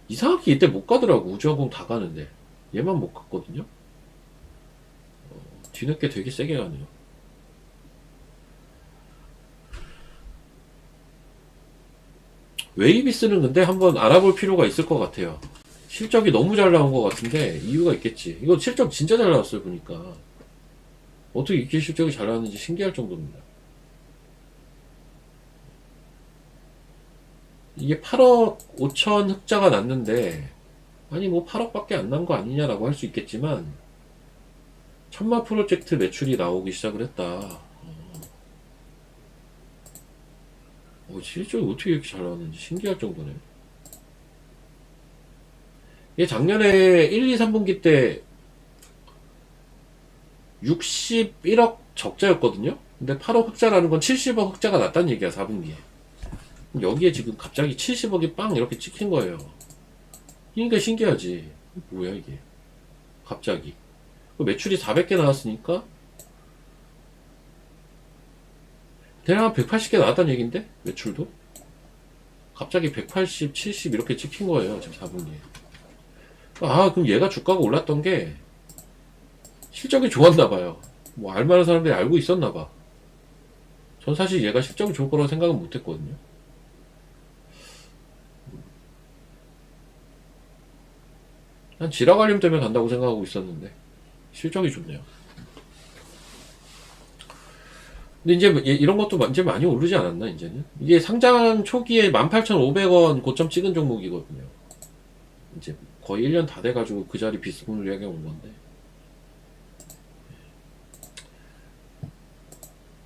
이상하게 이때 못 가더라고. 우주항공 다 가는데 얘만 못 갔거든요. 뒤늦게 되게 세게 가네요. 웨이비스는 근데 한번 알아볼 필요가 있을 것 같아요. 실적이 너무 잘 나온 것 같은데 이유가 있겠지. 이거 실적 진짜 잘 나왔어요 보니까. 어떻게 이렇게 실적이 잘 나왔는지 신기할 정도입니다. 이게 8억 5천 흑자가 났는데 아니 뭐 8억밖에 안 난 거 아니냐라고 할 수 있겠지만 천마 프로젝트 매출이 나오기 시작을 했다. 실적이 어떻게 이렇게 잘 나왔는지 신기할 정도네. 이게 작년에 1, 2, 3분기 때 61억 적자였거든요. 근데 8억 흑자라는 건 70억 흑자가 났다는 얘기야 4분기에. 여기에 지금 갑자기 70억이 빵 이렇게 찍힌 거예요. 그러니까 신기하지. 뭐야 이게 갑자기. 매출이 400개 나왔으니까 대략 180개 나왔다는 얘긴데 매출도 갑자기 180, 70 이렇게 찍힌 거예요 지금 4분기에. 아 그럼 얘가 주가가 올랐던 게 실적이 좋았나봐요. 뭐 알만한 사람들이 알고 있었나봐. 전 사실 얘가 실적이 좋을 거라고 생각은 못했거든요. 난 지라관림 때문에 간다고 생각하고 있었는데 실적이 좋네요. 근데 이제 이런 것도 이제 많이 오르지 않았나 이제는? 이게 상장 초기에 18,500원 고점 찍은 종목이거든요. 이제 거의 1년 다 돼가지고 그 자리 비스무리하게 온 건데.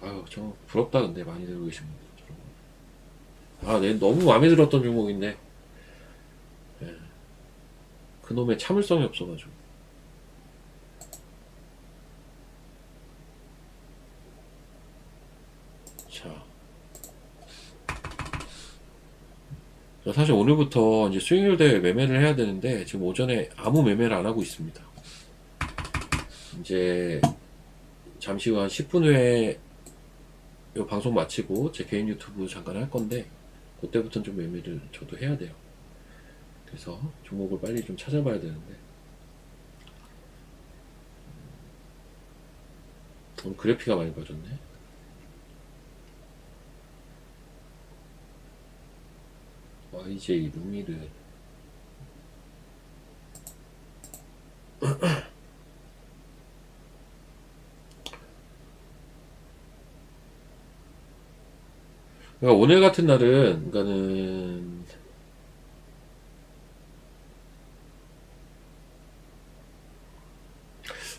아유, 저 부럽다 근데 많이 들고 계신 분들. 아, 네, 너무 마음에 들었던 종목인데 예. 그놈의 참을성이 없어가지고. 자, 사실 오늘부터 이제 수익률 대회 매매를 해야 되는데 지금 오전에 아무 매매를 안 하고 있습니다. 이제 잠시 후 한 10분 후에 이 방송 마치고 제 개인 유튜브 잠깐 할 건데 그때부터는 좀 매매를 저도 해야 돼요. 그래서 종목을 빨리 좀 찾아봐야 되는데 오늘 그래피가 많이 빠졌네. YJ 루미르 그러니까 오늘 같은 날은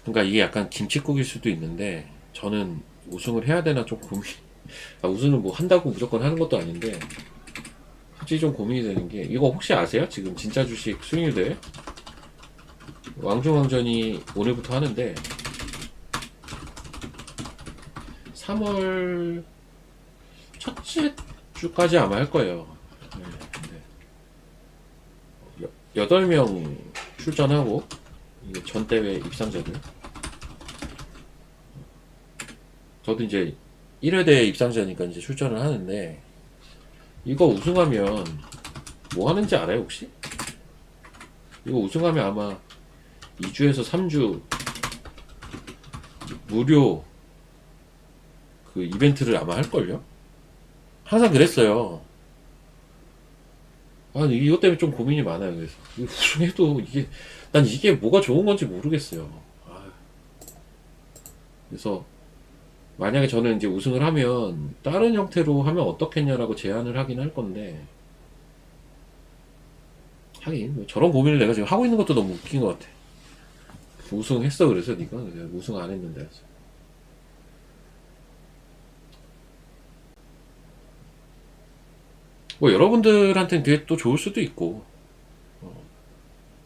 그러니까 이게 약간 김칫국일 수도 있는데 저는 우승을 해야 되나 좀 고민. 우승을 뭐 한다고 무조건 하는 것도 아닌데 솔직히 좀 고민이 되는 게 이거 혹시 아세요? 지금 진짜 주식 수익률 대회 왕중왕전이 오늘부터 하는데 3월 첫째 주까지 아마 할 거예요. 네, 8명 출전하고 전 대회 입상자들. 저도 이제 1회 대회 입상자니까 이제 출전을 하는데 이거 우승하면 뭐 하는지 알아요 혹시? 이거 우승하면 아마 2주에서 3주 무료 그 이벤트를 아마 할걸요? 항상 그랬어요. 이것 때문에 좀 고민이 많아요. 그래서 우승해도 난 이게 뭐가 좋은 건지 모르겠어요. 그래서 만약에 저는 이제 우승을 하면 다른 형태로 하면 어떻겠냐라고 제안을 하긴 할 건데 하긴 뭐 저런 고민을 내가 지금 하고 있는 것도 너무 웃긴 것 같아. 우승했어 그래서 네가 우승 안 했는데. 뭐 여러분들한테는 그게 또 좋을 수도 있고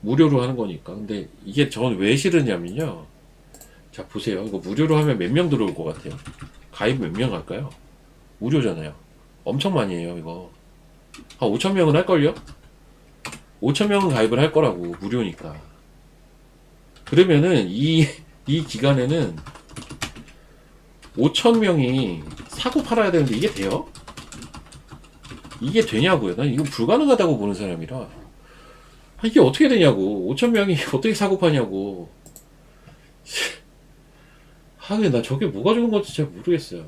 무료로 하는 거니까. 근데 이게 전 왜 싫으냐면요. 자 보세요. 이거 무료로 하면 몇 명 들어올 것 같아요? 가입 몇 명 할까요? 무료잖아요. 엄청 많이 해요 이거. 한 5,000명은 할걸요? 5,000명은 가입을 할 거라고 무료니까. 그러면은 이 기간에는 5,000명이 사고 팔아야 되는데 이게 돼요? 이게 되냐고요? 난 이거 불가능하다고 보는 사람이라. 이게 어떻게 되냐고. 5,000명이 어떻게 사고 파냐고. 하긴 나 저게 뭐가 좋은 건지 잘 모르겠어요.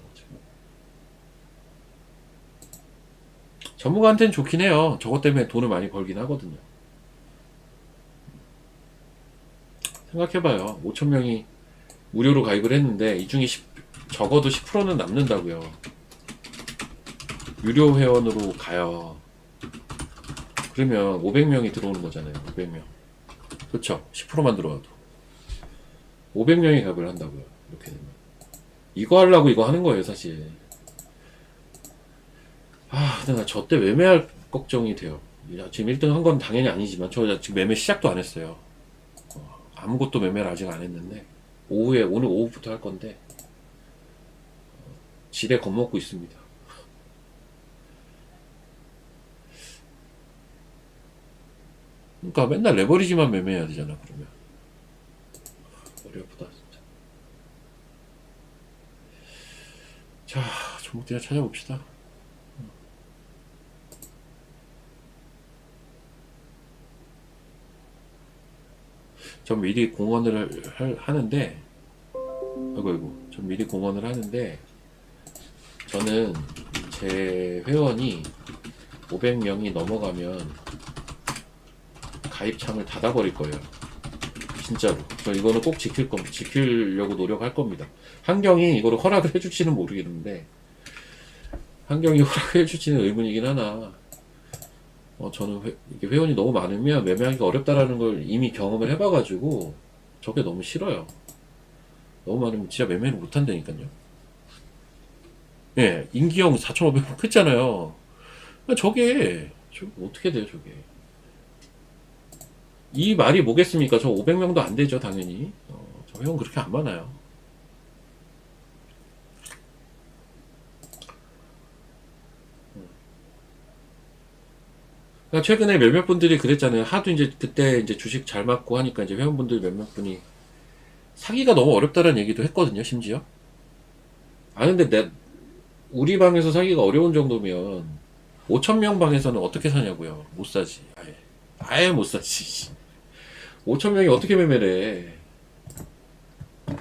전문가한테는 좋긴 해요. 저것 때문에 돈을 많이 벌긴 하거든요. 생각해봐요. 5,000명이 무료로 가입을 했는데 이 중에 적어도 10%는 남는다고요. 유료 회원으로 가요. 그러면 500명이 들어오는 거잖아요. 500명. 그렇죠. 10%만 들어와도 500명이 가입을 한다고요. 이렇게 되면 이거 하려고 이거 하는 거예요, 사실. 근데 나 저 때 매매할 걱정이 돼요. 지금 1등 한 건 당연히 아니지만 저 지금 매매 시작도 안 했어요. 아무것도 매매를 아직 안 했는데 오늘 오후부터 할 건데 지레 겁먹고 있습니다. 그러니까 맨날 레버리지만 매매해야 되잖아. 그러면 머리 아프다 진짜. 자, 종목들이나 찾아봅시다. 전 미리 공언을 하는데 전 미리 공언을 하는데 저는 제 회원이 500명이 넘어가면 가입창을 닫아버릴 거예요. 진짜로. 저 이거는 꼭 지키려고 노력할 겁니다. 환경이 이거를 허락을 해줄지는 모르겠는데, 환경이 허락을 해줄지는 의문이긴 하나, 저는 이게 회원이 너무 많으면 매매하기가 어렵다라는 걸 이미 경험을 해봐가지고, 저게 너무 싫어요. 너무 많으면 진짜 매매를 못한다니까요. 예, 인기형 4,500원 했잖아요. 저게 어떻게 돼요, 저게. 이 말이 뭐겠습니까? 저 500명도 안 되죠, 당연히. 저 회원 그렇게 안 많아요. 그러니까 최근에 몇몇 분들이 그랬잖아요. 하도 이제 그때 이제 주식 잘 맞고 하니까 이제 회원분들 몇몇 분이 사기가 너무 어렵다는 얘기도 했거든요, 심지어. 근데 우리 방에서 사기가 어려운 정도면 5,000명 방에서는 어떻게 사냐고요. 못 사지. 아예 못 사지. 5,000명이 어떻게 매매를 해.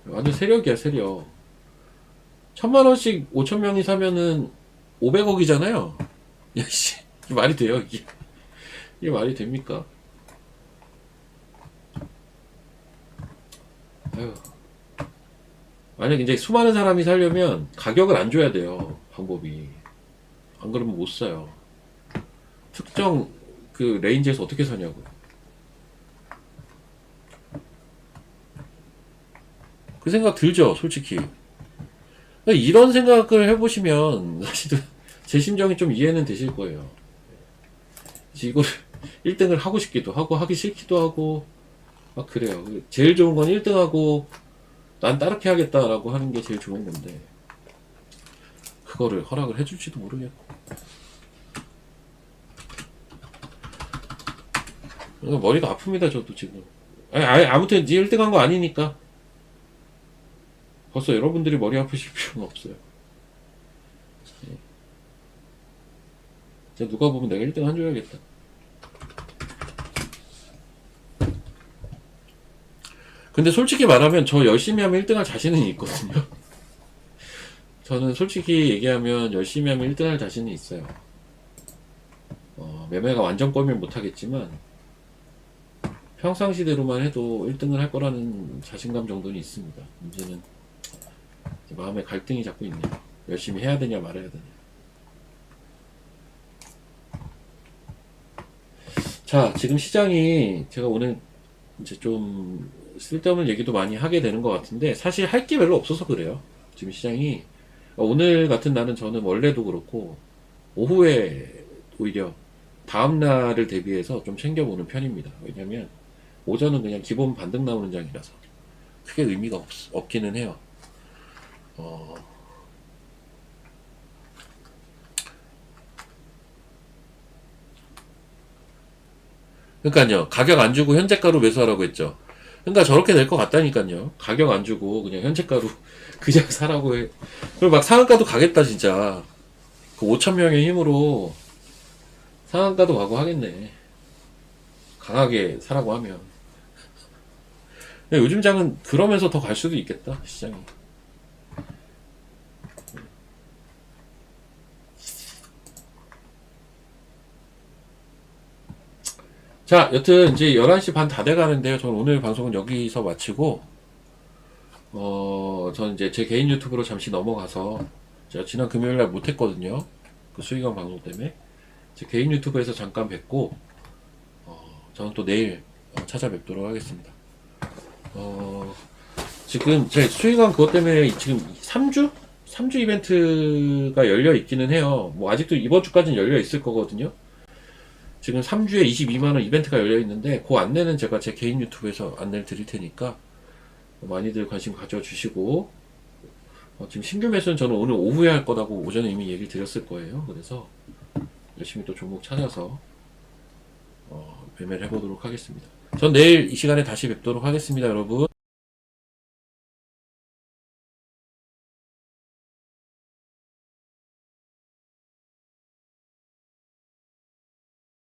완전 세력이야, 세력. 1,000만원씩 5,000명이 사면은 500억이잖아요. 야, 씨. 이게 말이 돼요, 이게? 이게 말이 됩니까? 아유. 만약 이제 수많은 사람이 살려면 가격을 안 줘야 돼요, 방법이. 안 그러면 못 사요. 특정 그 레인지에서 어떻게 사냐고요. 그 생각 들죠, 솔직히. 이런 생각을 해보시면 사실은 제 심정이 좀 이해는 되실 거예요. 이걸 1등을 하고 싶기도 하고 하기 싫기도 하고 막 그래요. 제일 좋은 건 1등하고 난 따르게 하겠다라고 하는 게 제일 좋은 건데 그거를 허락을 해줄지도 모르겠고. 머리가 아픕니다, 저도 지금. 아무튼 1등 한 거 아니니까 벌써 여러분들이 머리 아프실 필요는 없어요. 누가 보면 내가 1등 한 줘야겠다. 근데 솔직히 말하면 저 열심히 하면 1등 할 자신은 있거든요. 저는 솔직히 얘기하면 열심히 하면 1등 할 자신은 있어요. 매매가 완전 꼴면 못하겠지만 평상시대로만 해도 1등을 할 거라는 자신감 정도는 있습니다. 문제는 마음에 갈등이 자꾸 있네요. 열심히 해야 되냐 말아야 되냐. 자, 지금 시장이 제가 오늘 이제 좀 쓸데없는 얘기도 많이 하게 되는 것 같은데 사실 할 게 별로 없어서 그래요. 지금 시장이 오늘 같은 날은 저는 원래도 그렇고 오후에 오히려 다음 날을 대비해서 좀 챙겨보는 편입니다. 왜냐면 오전은 그냥 기본 반등 나오는 장이라서 크게 의미가 없기는 해요. 그러니까요, 가격 안 주고 현재가로 매수하라고 했죠. 그러니까 저렇게 될 것 같다니까요. 가격 안 주고 그냥 현재가로 그냥 사라고 해. 그리고 막 상한가도 가겠다 진짜. 그 5천 명의 힘으로 상한가도 가고 하겠네. 강하게 사라고 하면. 근데 요즘 장은 그러면서 더 갈 수도 있겠다 시장이. 자, 여튼 이제 11시 반 다 돼가는데요. 저는 오늘 방송은 여기서 마치고 저는 이제 제 개인 유튜브로 잠시 넘어가서 제가 지난 금요일날 못했거든요. 그 수익원 방송 때문에 제 개인 유튜브에서 잠깐 뵙고 저는 또 내일 찾아뵙도록 하겠습니다. 지금 제 수익원 그것 때문에 지금 3주? 3주 이벤트가 열려 있기는 해요. 뭐 아직도 이번 주까지는 열려 있을 거거든요. 지금 3주에 22만원 이벤트가 열려 있는데 그 안내는 제가 제 개인 유튜브에서 안내를 드릴 테니까 많이들 관심 가져주시고 지금 신규 매수는 저는 오늘 오후에 할 거라고 오전에 이미 얘기를 드렸을 거예요. 그래서 열심히 또 종목 찾아서 매매를 해보도록 하겠습니다. 전 내일 이 시간에 다시 뵙도록 하겠습니다, 여러분.